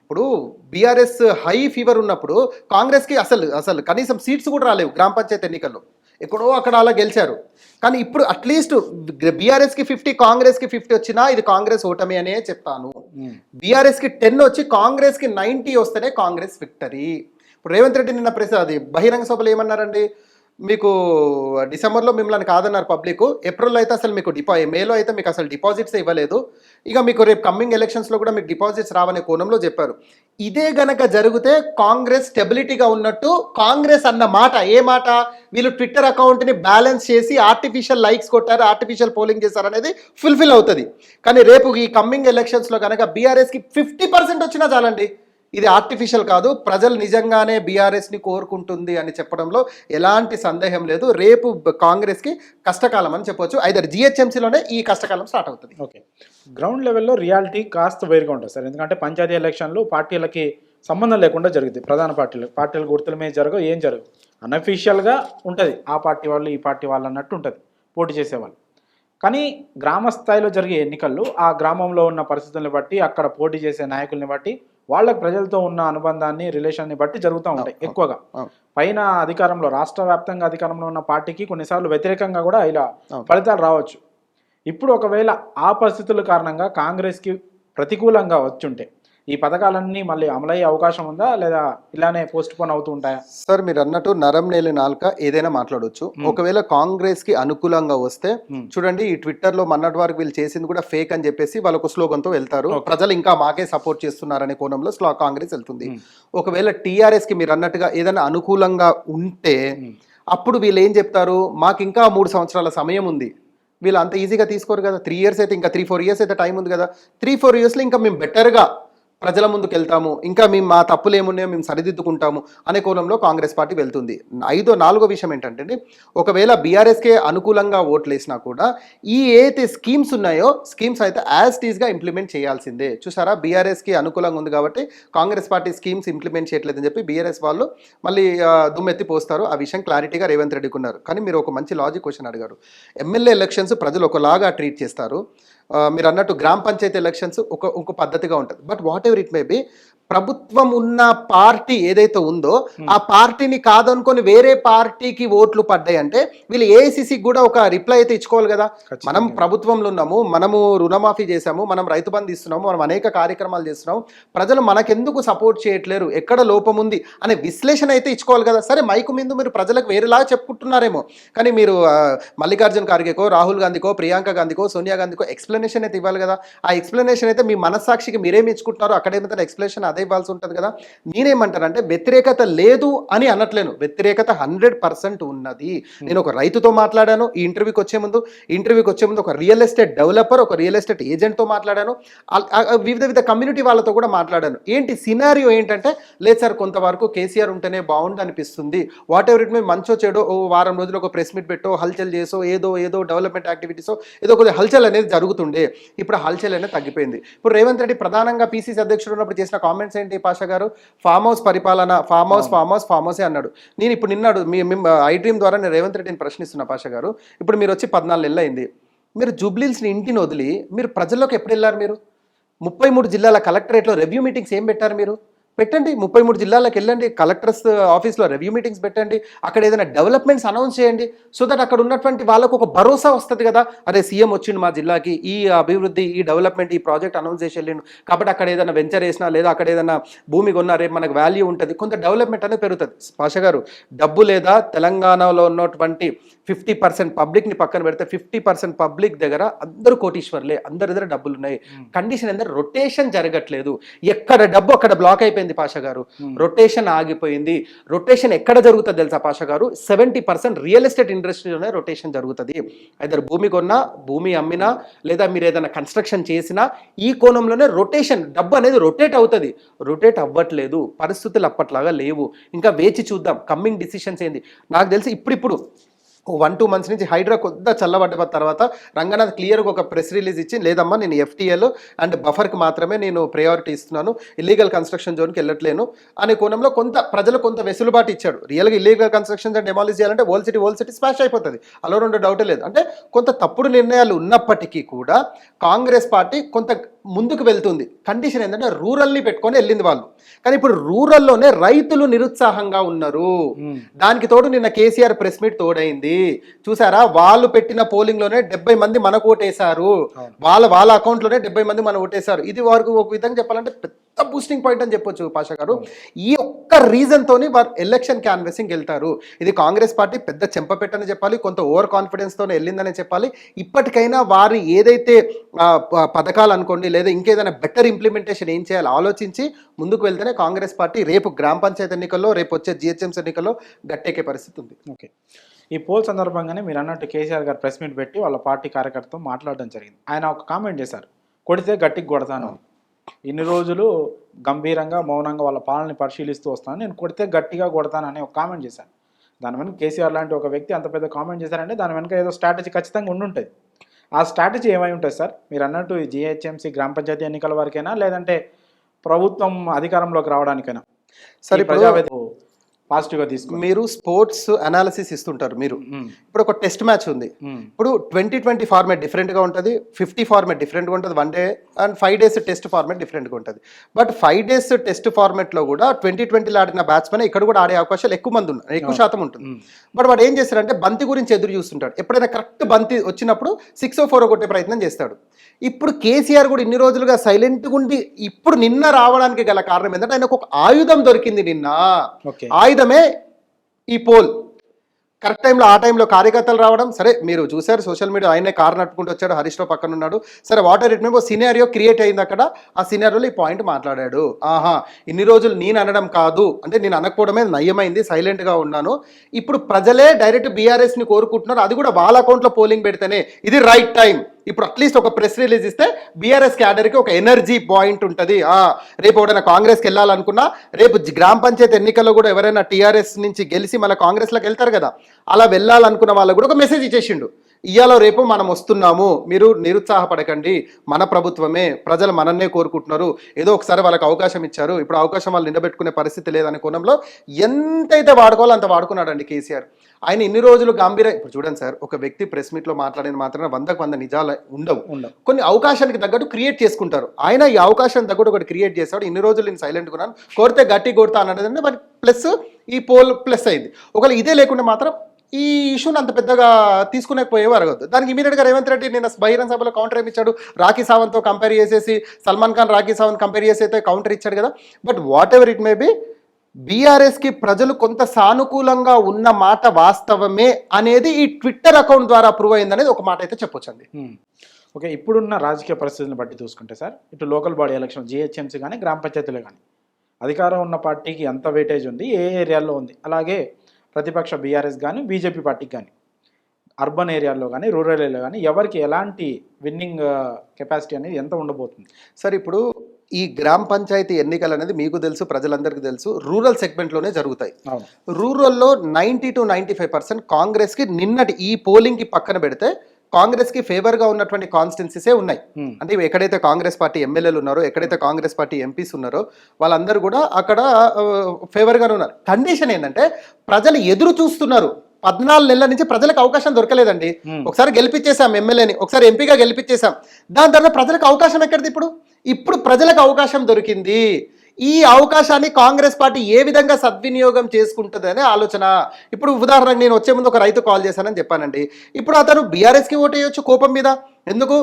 ఇప్పుడు బీఆర్ఎస్ హై ఫీవర్ ఉన్నప్పుడు కాంగ్రెస్కి అసలు కనీసం సీట్స్ కూడా రాలేవు గ్రామ పంచాయతీ ఎన్నికల్లో, ఎక్కడో అక్కడ అలా గెలిచారు. కానీ ఇప్పుడు అట్లీస్ట్ బీఆర్ఎస్కి 50 కాంగ్రెస్కి 50 వచ్చినా ఇది కాంగ్రెస్ ఓటమి అనే చెప్తాను. బీఆర్ఎస్కి 10 వచ్చి కాంగ్రెస్కి 90 వస్తేనే కాంగ్రెస్ విక్టరీ. ఇప్పుడు రేవంత్ రెడ్డి నిన్న అది బహిరంగ సభలో ఏమన్నారండి, మీకు డిసెంబర్లో మిమ్మల్ని కాదన్నారు పబ్లిక్, ఏప్రిల్లో అయితే అసలు మీకు మేలో అయితే మీకు అసలు డిపాజిట్స్ ఇవ్వలేదు, ఇక మీకు రేపు కమ్మింగ్ ఎలక్షన్స్లో కూడా మీకు డిపాజిట్స్ రావనే కోణంలో చెప్పారు. ఇదే గనక జరిగితే కాంగ్రెస్ స్టెబిలిటీగా ఉన్నట్టు. కాంగ్రెస్ అన్న మాట ఏ మాట, వీళ్ళు ట్విట్టర్ అకౌంట్ని బ్యాలెన్స్ చేసి ఆర్టిఫిషియల్ లైక్స్ కొట్టారు, ఆర్టిఫిషియల్ పోలింగ్ చేశారు అనేది ఫుల్ఫిల్ అవుతుంది. కానీ రేపు ఈ కమ్మింగ్ ఎలక్షన్స్లో కనుక బీఆర్ఎస్కి 50% వచ్చినా చాలండి, ఇది ఆర్టిఫిషియల్ కాదు, ప్రజలు నిజంగానే బీఆర్ఎస్ని కోరుకుంటుంది అని చెప్పడంలో ఎలాంటి సందేహం లేదు. రేపు కాంగ్రెస్కి కష్టకాలం అని చెప్పొచ్చు. ఐదర్ జిహెచ్ఎంసీలోనే ఈ కష్టకాలం స్టార్ట్ అవుతుంది. ఓకే, గ్రౌండ్ లెవెల్లో రియాలిటీ కాస్త వేరుగా ఉంటుంది సార్. ఎందుకంటే పంచాయతీ ఎలక్షన్లు పార్టీలకి సంబంధం లేకుండా జరుగుతాయి. ప్రధాన పార్టీల గుర్తుల మీద జరగవు, ఏం జరగవు, అన్అఫీషియల్గా ఉంటుంది. ఆ పార్టీ వాళ్ళు ఈ పార్టీ వాళ్ళు అన్నట్టు ఉంటుంది పోటీ చేసేవాళ్ళు. కానీ గ్రామ స్థాయిలో జరిగే ఎన్నికల్లో ఆ గ్రామంలో ఉన్న పరిస్థితులను బట్టి, అక్కడ పోటీ చేసే నాయకుల్ని బట్టి, వాళ్ళకి ప్రజలతో ఉన్న అనుబంధాన్ని, రిలేషన్ని బట్టి జరుగుతూ ఉంటాయి ఎక్కువగా. పైన అధికారంలో, రాష్ట్ర వ్యాప్తంగా అధికారంలో ఉన్న పార్టీకి కొన్నిసార్లు వ్యతిరేకంగా కూడా ఇలా ఫలితాలు రావచ్చు. ఇప్పుడు ఒకవేళ ఆ పరిస్థితుల కారణంగా కాంగ్రెస్కి ప్రతికూలంగా వచ్చుంటే ఈ పథకాలన్నీ మళ్ళీ అమలయ్యే అవకాశం ఉందా, లేదా ఇలానే పోస్ట్ పోన్ అవుతూ ఉంటాయా? సార్ మీరు అన్నట్టు నరం నేలి నాలుక ఏదైనా మాట్లాడవచ్చు. ఒకవేళ కాంగ్రెస్ కి అనుకూలంగా వస్తే చూడండి, ఈ ట్విట్టర్ లో మొన్నటి వరకు వీళ్ళు చేసింది కూడా ఫేక్ అని చెప్పేసి వాళ్ళకు స్లోగన్తో వెళ్తారు, ప్రజలు ఇంకా మాకే సపోర్ట్ చేస్తున్నారనే కోణంలో కాంగ్రెస్ వెళ్తుంది. ఒకవేళ టీఆర్ఎస్ కి మీరు అన్నట్టుగా ఏదైనా అనుకూలంగా ఉంటే అప్పుడు వీళ్ళు ఏం చెప్తారు, మాకు ఇంకా 3 సంవత్సరాల సమయం ఉంది. వీళ్ళు అంత ఈజీగా తీసుకోరు కదా. 3 years అయితే, ఇంకా 3-4 years అయితే టైం ఉంది కదా. 3-4 yearsలో ఇంకా మేము బెటర్గా ప్రజల ముందుకు వెళ్తాము, ఇంకా మేము మా తప్పులు ఏమున్నాయో మేము సరిదిద్దుకుంటాము అనే కోణంలో కాంగ్రెస్ పార్టీ వెళ్తుంది. 4వ విషయం ఏంటంటే, ఒకవేళ బీఆర్ఎస్కే అనుకూలంగా ఓట్లు వేసినా కూడా ఈ ఏదైతే స్కీమ్స్ ఉన్నాయో స్కీమ్స్ అయితే యాజ్ టీజ్గా ఇంప్లిమెంట్ చేయాల్సిందే. చూసారా, బీఆర్ఎస్కి అనుకూలంగా ఉంది కాబట్టి కాంగ్రెస్ పార్టీ స్కీమ్స్ ఇంప్లిమెంట్ చేయట్లేదని చెప్పి బీఆర్ఎస్ వాళ్ళు మళ్ళీ దుమ్మెత్తి పోస్తారు. ఆ విషయం క్లారిటీగా రేవంత్ రెడ్డికి ఉన్నారు. కానీ మీరు ఒక మంచి లాజిక్ క్వశ్చన్ అడిగారు. ఎమ్మెల్యే ఎలక్షన్స్ ప్రజలు ఒకలాగా ట్రీట్ చేస్తారు, మీరు అన్నట్టు గ్రామ పంచాయతీ ఎలక్షన్స్ ఒక పద్ధతిగా ఉంటుంది. But what ever it may be, ప్రభుత్వం ఉన్న పార్టీ ఏదైతే ఉందో ఆ పార్టీని కాదనుకొని వేరే పార్టీకి ఓట్లు పడ్డాయి అంటే వీళ్ళు ఏఐసిసికి కూడా ఒక రిప్లై అయితే ఇచ్చుకోవాలి కదా. మనం ప్రభుత్వంలో ఉన్నాము, మనము రుణమాఫీ చేసాము, మనం రైతు బంధు ఇస్తున్నాము, మనం అనేక కార్యక్రమాలు చేస్తున్నాము, ప్రజలు మనకెందుకు సపోర్ట్ చేయట్లేరు, ఎక్కడ లోపం ఉంది అనే విశ్లేషణ అయితే ఇచ్చుకోవాలి కదా. సరే, మైకు మీద మీరు ప్రజలకు వేరేలాగా చెప్పుకుంటున్నారేమో, కానీ మీరు మల్లికార్జున ఖార్గేకో, రాహుల్ గాంధీకో, ప్రియాంక గాంధీకో, సోనియా గాంధీకో ఎక్స్ప్లెనేషన్ అయితే ఇవ్వాలి కదా. ఆ ఎక్స్ప్లెనేషన్ అయితే మీ మనస్సాక్షికి మీరేమి ఇచ్చుకుంటున్నారో అక్కడేమైతే ఎక్స్ప్లెనేషన్ అదే ఇవ్వాల్సి ఉంటుంది కదా. నేనేమంటానంటే వ్యతిరేకత లేదు అని అనట్లేను, వ్యతిరేకత 100% ఉన్నది. నేను ఒక రైతుతో మాట్లాడాను ఈ ఇంటర్వ్యూకి వచ్చే ముందు ఒక రియల్ ఎస్టేట్ డెవలపర్, ఒక రియల్ ఎస్టేట్ ఏజెంట్తో మాట్లాడాను, వివిధ కమ్యూనిటీ వాళ్ళతో కూడా మాట్లాడాను. ఏంటి సినారియో ఏంటంటే, లేదు సార్ కొంతవరకు కేసీఆర్ ఉంటేనే బాగుండు అనిపిస్తుంది, వాట్ ఎవర్ ఇట్ మే, మంచో చెడో వారం రోజులు ఒక ప్రెస్ మీట్ పెట్టో, హల్చల్ చేసో, ఏదో డెవలప్మెంట్ యాక్టివిటీసో ఏదో కొద్దిగా హల్చల్ అనేది జరుగుతుండే. ఇప్పుడు హల్చల్ అనేది తగ్గిపోయింది. ఇప్పుడు రేవంత్ రెడ్డి ప్రధానంగా పీసీసీ అధ్యక్షుడు ఉన్నప్పుడు చేసిన కామెంట్స్ ఏంటి పాషా గారు, ఫామ్ హౌస్ పరిపాలన, ఫామ్ హౌసే అన్నాడు. నేను ఇప్పుడు నిన్నాడు మీ ఐ డ్రీమ్ ద్వారా నేను రేవంత్ రెడ్డిని ప్రశ్నిస్తున్నా పాషా గారు, ఇప్పుడు మీరు వచ్చి 14 నెలలు అయింది, మీరు జూబ్లీహిల్స్ని ఇంటిని వదిలి మీరు ప్రజల్లోకి ఎప్పుడు వెళ్ళారు? మీరు 33 జిల్లాల కలెక్టరేట్లో రివ్యూ మీటింగ్స్ ఏం పెట్టారు? మీరు పెట్టండి, 33 జిల్లాలకు వెళ్ళండి, కలెక్టర్స్ ఆఫీస్లో రివ్యూ మీటింగ్స్ పెట్టండి, అక్కడ ఏదైనా డెవలప్మెంట్స్ అనౌన్స్ చేయండి. సో దట్ అక్కడ ఉన్నటువంటి వాళ్ళకు ఒక భరోసా వస్తుంది కదా, అరే సీఎం వచ్చిండు మా జిల్లాకి, ఈ అభివృద్ధి, ఈ డెవలప్మెంట్, ఈ ప్రాజెక్ట్ అనౌన్స్ చేసి వెళ్ళిండు కాబట్టి అక్కడ ఏదైనా వెంచర్ వేసినా లేదా అక్కడ ఏదైనా భూమి కొన్నా రేపు మనకు వాల్యూ ఉంటుంది, కొంత డెవలప్మెంట్ అనేది పెరుగుతుంది. పాషా గారు, డబ్బు లేదా తెలంగాణలో ఉన్నటువంటి 50% పబ్లిక్ని పక్కన పెడితే 50% పబ్లిక్ దగ్గర అందరూ కోటీశ్వర్లే, అందరి దగ్గర డబ్బులు ఉన్నాయి. కండిషన్ ఏంటంటే రొటేషన్ జరగట్లేదు, ఎక్కడ డబ్బు అక్కడ బ్లాక్ అయిపోయింది పాషా గారు, రొటేషన్ ఆగిపోయింది. రొటేషన్ ఎక్కడ జరుగుతుంది తెలుసా పాషా గారు? 70% రియల్ ఎస్టేట్ ఇండస్ట్రీలోనే రొటేషన్ జరుగుతుంది. అయితే భూమి కొన్నా, భూమి అమ్మినా, లేదా మీరు ఏదైనా కన్స్ట్రక్షన్ చేసినా ఈ కోణంలోనే రొటేషన్, డబ్బు అనేది రొటేట్ అవుతుంది. రొటేట్ అవ్వట్లేదు, పరిస్థితులు అప్పట్లాగా లేవు. ఇంకా వేచి చూద్దాం, కమ్మింగ్ డిసిషన్స్ ఏంది. నాకు తెలిసి ఇప్పుడు 1-2 మంత్స్ నుంచి హైడ్రా కొద్దిగా చల్లబడ్డ తర్వాత రంగనాథ్ క్లియర్గా ఒక ప్రెస్ రిలీజ్ ఇచ్చి లేదమ్మా నేను ఎఫ్టీఎల్ అండ్ బఫర్కి మాత్రమే నేను ప్రయారిటీ ఇస్తున్నాను, ఇల్లీగల్ కన్స్ట్రక్షన్ జోన్కి వెళ్ళట్లేను అనే కోణంలో ప్రజలు కొంత వెసులుబాటు ఇచ్చాడు. రియల్గా ఇల్లీగల్ కన్స్ట్రక్షన్స్ డెమాలిష్ చేయాలంటే ఓల్ సిటీ స్మాష్ అయిపోతుంది, అలా రెండు డౌటే లేదు. అంటే కొంత తప్పుడు నిర్ణయాలు ఉన్నప్పటికీ కూడా కాంగ్రెస్ పార్టీ కొంత ముందుకు వెళ్తుంది. కండిషన్ ఏంటంటే రూరల్ని పెట్టుకొని వెళ్ళింది వాళ్ళు. కానీ ఇప్పుడు రూరల్లోనే రైతులు నిరుత్సాహంగా ఉన్నారు. దానికి తోడు నిన్న కేసీఆర్ ప్రెస్ మీట్ తోడైంది. చూసారా, వాళ్ళు పెట్టిన పోలింగ్ లోనే 70 మంది మనకు ఓటేశారు, వాళ్ళ అకౌంట్ లోనే 70 మంది మన ఓటేశారు. ఇది వారికి ఒక విధంగా చెప్పాలంటే పెద్ద బూస్టింగ్ పాయింట్ అని చెప్పొచ్చు పాషా గారు. ఈ ఒక్క రీజన్ తోని వారు ఎలక్షన్ క్యాన్వెసింగ్ వెళ్తారు. ఇది కాంగ్రెస్ పార్టీ పెద్ద చెంపపెట్టని చెప్పాలి, కొంత ఓవర్ కాన్ఫిడెన్స్ తోనే వెళ్ళిందని చెప్పాలి. ఇప్పటికైనా వారు ఏదైతే పథకాలు అనుకోండి లేదా ఇంకేదైనా బెటర్ ఇంప్లిమెంటేషన్ ఏం చేయాలో ఆలోచించి ముందుకు వెళ్తేనే కాంగ్రెస్ పార్టీ రేపు గ్రామ పంచాయతీ ఎన్నికల్లో, రేపు వచ్చే జిహెచ్ఎంసీ ఎన్నికల్లో గట్టెక్కే పరిస్థితి ఉంది. ఓకే, ఈ పోల్ సందర్భంగానే మీరు అన్నట్టు కేసీఆర్ గారు ప్రెస్ మీట్ పెట్టి వాళ్ళ పార్టీ కార్యకర్తతో మాట్లాడడం జరిగింది. ఆయన ఒక కామెంట్ చేశారు, కొడితే గట్టికి కొడతాను, ఇన్ని రోజులు గంభీరంగా మౌనంగా వాళ్ళ పాలనని పరిశీలిస్తూ వస్తాను, నేను కొడితే గట్టిగా కొడతానని ఒక కామెంట్ చేశాను. దాని వెనుక కేసీఆర్ లాంటి ఒక వ్యక్తి అంత పెద్ద కామెంట్ చేశారంటే దాని వెనుక ఏదో స్ట్రాటజీ ఖచ్చితంగా ఉండుంటుంది. ఆ స్ట్రాటజీ ఏమై ఉంటుంది సార్? మీరు అన్నట్టు జిహెచ్ఎంసీ గ్రామ పంచాయతీ ఎన్నికల వరకైనా లేదంటే ప్రభుత్వం అధికారంలోకి రావడానికైనా? సరే, ప్రజావేదిక పాజిటివ్గా తీసుకుని మీరు స్పోర్ట్స్ అనాలిసిస్ ఇస్తుంటారు. మీరు ఇప్పుడు ఒక టెస్ట్ మ్యాచ్ ఉంది, ఇప్పుడు 2020 ఫార్మాట్ డిఫరెంట్గా ఉంటుంది, 50 ఫార్మాట్ డిఫరెంట్గా ఉంటుంది, 1 day and 5 days test format డిఫరెంట్గా ఉంటుంది. బట్ 5 days టెస్ట్ ఫార్మాట్లో కూడా 2020లో ఆడిన బ్యాట్స్మెన్ ఇక్కడ కూడా ఆడే అవకాశాలు ఎక్కువ శాతం ఉంటుంది. బట్ వాడు ఏం చేస్తాడంటే బంతి గురించి ఎదురు చూస్తుంటాడు. ఎప్పుడైనా కరెక్ట్ బంతి వచ్చినప్పుడు 6 or 4 కొట్టే ప్రయత్నం చేస్తాడు. ఇప్పుడు కేసీఆర్ కూడా ఇన్ని రోజులుగా సైలెంట్గా ఉండి ఇప్పుడు నిన్న రావడానికి గల కారణం ఏంటంటే ఆయనకు ఒక ఆయుధం దొరికింది నిన్న. ఆయుధమే ఈ పోల్. కరెక్ట్ టైంలో ఆ టైంలో కార్యకర్తలు రావడం. సరే, మీరు చూసారు సోషల్ మీడియా, ఆయనే కారు నట్టుకుంటూ వచ్చాడు, హరీష్ రావు పక్కన ఉన్నాడు. సరే, వాటర్ ఇట్ మేము సినారియో క్రియేట్ అయింది అక్కడ. ఆ సినారియోలో ఈ పాయింట్ మాట్లాడాడు. ఇన్ని రోజులు నేను అనడం కాదు, అంటే నేను అనకపోవడమే నయ్యమైంది, సైలెంట్గా ఉన్నాను. ఇప్పుడు ప్రజలే డైరెక్ట్ బీఆర్ఎస్ని కోరుకుంటున్నారు, అది కూడా వాళ్ళ అకౌంట్లో పోలింగ్ పెడితేనే ఇది రైట్ టైం. ఇప్పుడు అట్లీస్ట్ ఒక ప్రెస్ రిలీజ్ ఇస్తే బీఆర్ఎస్ క్యాడర్కి ఒక ఎనర్జీ పాయింట్ ఉంటుంది. రేపు ఎవరైనా కాంగ్రెస్కి వెళ్ళాలనుకున్నా, రేపు గ్రామ పంచాయతీ ఎన్నికల్లో కూడా ఎవరైనా టీఆర్ఎస్ నుంచి గెలిచి మళ్ళీ కాంగ్రెస్లోకి వెళ్తారు కదా, అలా వెళ్ళాలనుకున్న వాళ్ళకు కూడా ఒక మెసేజ్ ఇచ్చేసిండు. ఇవాళ రేపు మనం వస్తున్నాము, మీరు నిరుత్సాహపడకండి, మన ప్రభుత్వమే, ప్రజలు మనన్నే కోరుకుంటున్నారు, ఏదో ఒకసారి వాళ్ళకి అవకాశం ఇచ్చారు, ఇప్పుడు అవకాశం వాళ్ళు నిలబెట్టుకునే పరిస్థితి లేదనే కోణంలో ఎంతైతే వాడుకోవాలో అంత వాడుకున్నాడండి కేసీఆర్. ఆయన ఇన్ని రోజులు ఇప్పుడు చూడండి సార్, ఒక వ్యక్తి ప్రెస్ మీట్లో మాట్లాడిన మాత్రమే 100% నిజాలు ఉండవు. కొన్ని అవకాశానికి తగ్గట్టు క్రియేట్ చేసుకుంటారు. ఆయన ఈ అవకాశానికి తగ్గట్టు ఒకటి క్రియేట్ చేస్తాడు. ఇన్ని రోజులు నేను సైలెంట్గా ఉన్నాను, కొడితే గట్టి కొడతా అన్నది మరి ప్లస్ ఈ పోల్ ప్లస్ అయింది. ఒకవేళ ఇదే లేకుండా మాత్రం ఈ ఇష్యూని అంత పెద్దగా తీసుకునేకపోయేవారు కాదు. దానికి ఇమీడియట్గా రేవంత్ రెడ్డి నిన్న బహిరంగ సభలో కౌంటర్ ఇచ్చాడు. రాఖీ సావంత్తో కంపేర్ చేసేసి, సల్మాన్ ఖాన్ రాఖీ సావంత్ కంపేర్ చేసి అయితే కౌంటర్ ఇచ్చాడు కదా. But what ever it may be, బీఆర్ఎస్కి ప్రజలు కొంత సానుకూలంగా ఉన్న మాట వాస్తవమే అనేది ఈ ట్విట్టర్ అకౌంట్ ద్వారా ప్రూవ్ అయింది అనేది ఒక మాట అయితే చెప్పొచ్చండి. ఓకే, ఇప్పుడున్న రాజకీయ పరిస్థితులను బట్టి చూసుకుంటే సార్, ఇటు లోకల్ బాడీ ఎలక్షన్ జిహెచ్ఎంసీ కానీ గ్రామ పంచాయతీలు కానీ అధికారం ఉన్న పార్టీకి ఎంత వెయిటేజ్ ఉంది, ఏ ఏరియాల్లో ఉంది, అలాగే ప్రతిపక్ష బీఆర్ఎస్ కానీ బీజేపీ పార్టీకి కానీ అర్బన్ ఏరియాల్లో కానీ రూరల్ ఏరియాలో కానీ ఎవరికి ఎలాంటి విన్నింగ్ కెపాసిటీ అనేది ఎంత ఉండబోతుంది? సార్, ఇప్పుడు ఈ గ్రామ పంచాయతీ ఎన్నికలు అనేది మీకు తెలుసు, ప్రజలందరికీ తెలుసు, రూరల్ సెగ్మెంట్లోనే జరుగుతాయి. రూరల్లో 90 to 95% కాంగ్రెస్కి నిన్నటి ఈ పోలింగ్కి పక్కన పెడితే కాంగ్రెస్కి ఫేవర్గా ఉన్నటువంటి కాన్స్టిట్యున్సీసే ఉన్నాయి. అంటే ఎక్కడైతే కాంగ్రెస్ పార్టీ ఎమ్మెల్యేలు ఉన్నారో, ఎక్కడైతే కాంగ్రెస్ పార్టీ ఎంపీస్ ఉన్నారో వాళ్ళందరూ కూడా అక్కడ ఫేవర్గానే ఉన్నారు. కండిషన్ ఏంటంటే ప్రజలు ఎదురు చూస్తున్నారు. 14 నెలల నుంచి ప్రజలకు అవకాశం దొరకలేదండి. ఒకసారి గెలిపించేశాం ఎమ్మెల్యేని, ఒకసారి ఎంపీగా గెలిపించేశాం, దాని తర్వాత ప్రజలకు అవకాశం ఎక్కడిది? ఇప్పుడు ప్రజలకు అవకాశం దొరికింది. ఈ అవకాశాన్ని కాంగ్రెస్ పార్టీ ఏ విధంగా సద్వినియోగం చేసుకుంటుంది అనే ఆలోచన. ఇప్పుడు ఉదాహరణకు నేను వచ్చే ముందు ఒక రైతు కాల్ చేశానని చెప్పానండి. ఇప్పుడు అతను బీఆర్ఎస్కి ఓటేయొచ్చు కోపం మీద. ఎందుకు?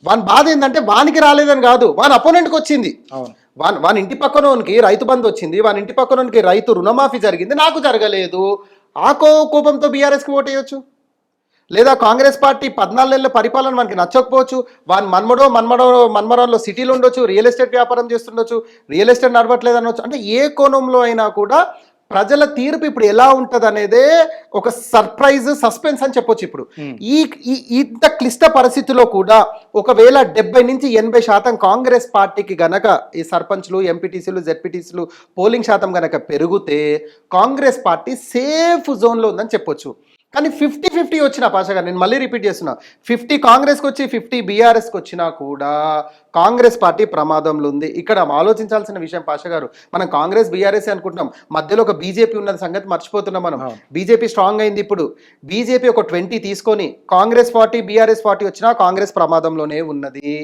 వాని బాధ ఏంటంటే వానికి రాలేదని కాదు, వాని అపోనెంట్కి వచ్చింది. వాని ఇంటి పక్కనోనికి రైతు బంధు వచ్చింది, వాని ఇంటి పక్కనోనికి రైతు రుణమాఫీ జరిగింది, నాకు జరగలేదు. ఆ కోపంతో బీఆర్ఎస్కి ఓటేయొచ్చు. లేదా కాంగ్రెస్ పార్టీ 14 నెలల పరిపాలన మనకి నచ్చకపోవచ్చు, వాని మన్మడంలో సిటీలో ఉండొచ్చు, రియల్ ఎస్టేట్ వ్యాపారం చేస్తుండొచ్చు, రియల్ ఎస్టేట్ నడవట్లేదు అనొచ్చు. అంటే ఏ కోణంలో అయినా కూడా ప్రజల తీర్పు ఇప్పుడు ఎలా ఉంటుంది అనేదే ఒక సర్ప్రైజ్, సస్పెన్స్ అని చెప్పొచ్చు. ఇప్పుడు ఇంత క్లిష్ట పరిస్థితిలో కూడా ఒకవేళ 70 నుంచి 80% కాంగ్రెస్ పార్టీకి గనక ఈ సర్పంచ్లు, ఎంపీటీసీలు, జెడ్పీటీసీలు పోలింగ్ శాతం గనక పెరిగితే కాంగ్రెస్ పార్టీ సేఫ్ జోన్లో ఉందని చెప్పొచ్చు. కానీ 50-50 వచ్చిన పాషా గారు, నేను మళ్ళీ రిపీట్ చేస్తున్నా, 50 కాంగ్రెస్కి వచ్చి 50 బీఆర్ఎస్కి వచ్చినా కూడా కాంగ్రెస్ పార్టీ ప్రమాదంలో ఉంది. ఇక్కడ ఆలోచించాల్సిన విషయం పాషా గారు, మనం కాంగ్రెస్ బీఆర్ఎస్ అనుకుంటున్నాం, మధ్యలో ఒక బీజేపీ ఉన్న సంగతి మర్చిపోతున్నాం మనం. బీజేపీ స్ట్రాంగ్ అయింది. ఇప్పుడు బీజేపీ ఒక 20 తీసుకొని కాంగ్రెస్ 40 బీఆర్ఎస్ 40 వచ్చినా కాంగ్రెస్ ప్రమాదంలోనే ఉన్నది.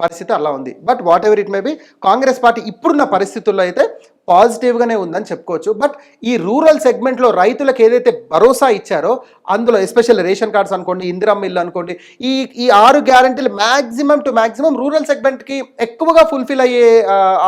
పరిస్థితి అలా ఉంది. But what ever it may be, Congress party ఇప్పుడున్న పరిస్థితుల్లో అయితే పాజిటివ్గానే ఉందని చెప్పుకోవచ్చు. బట్ ఈ రూరల్ సెగ్మెంట్లో రైతులకు ఏదైతే భరోసా ఇచ్చారో అందులో ఎస్పెషల్ రేషన్ కార్డ్స్ అనుకోండి, ఇందిరమ్మ ఇల్లు అనుకోండి, ఈ 6 గ్యారంటీలు మ్యాక్సిమం టు మ్యాక్సిమం రూరల్ సెగ్మెంట్కి ఎక్కువగా ఫుల్ఫిల్ అయ్యే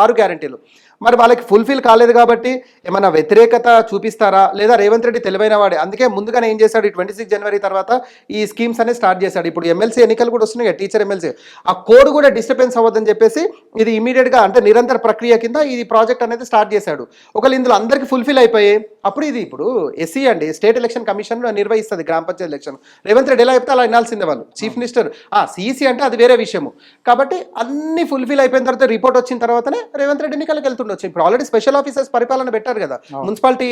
6 గ్యారంటీలు. మరి వాళ్ళకి ఫుల్ఫిల్ కాలేదు కాబట్టి ఏమైనా వ్యతిరేకత చూపిస్తారా, లేదా రేవంత్ రెడ్డి తెలివైన వాడే అందుకే ముందుగానే ఏం చేశాడు, ఈ 26 జనవరి తర్వాత ఈ స్కీమ్స్ అనేది స్టార్ట్ చేశాడు. ఇప్పుడు ఎమ్మెల్సీ ఎన్నికలు కూడా వస్తున్నాయి, టీచర్ ఎమ్మెల్సీ, ఆ కోడ్ కూడా డిస్టర్బెన్స్ అవ్వద్దని చెప్పేసి ఇది ఇమీడియట్గా అంటే నిరంతర ప్రక్రియ కింద ఈ ప్రాజెక్ట్ అనేది స్టార్ట్ చేశాడు. ఒకవేళ ఇందులో అందరికీ ఫుల్ఫిల్ అయిపోయి అప్పుడు ఇది ఇప్పుడు ఎస్సీ అండి, స్టేట్ ఎలక్షన్ కమిషన్ నిర్వహిస్తుంది గ్రామ పంచాయతీ ఎలక్షన్. రేవంత్ రెడ్డి ఎలా చెప్తే అలా వినాల్సిందే వాళ్ళు, చీఫ్ మినిస్టర్. సిఈసీ అంటే అది వేరే విషయము. కాబట్టి అన్ని ఫుల్ఫిల్ అయిపోయిన తర్వాత రిపోర్ట్ వచ్చిన తర్వాతనే రేవంత్ రెడ్డి ఎన్నికలకు వెళ్తుండొచ్చు. ఇప్పుడు ఆల్రెడీ స్పెషల్ ఆఫీసర్స్ పరిపాలన పెట్టారు కదా, మున్సిపాలిటీ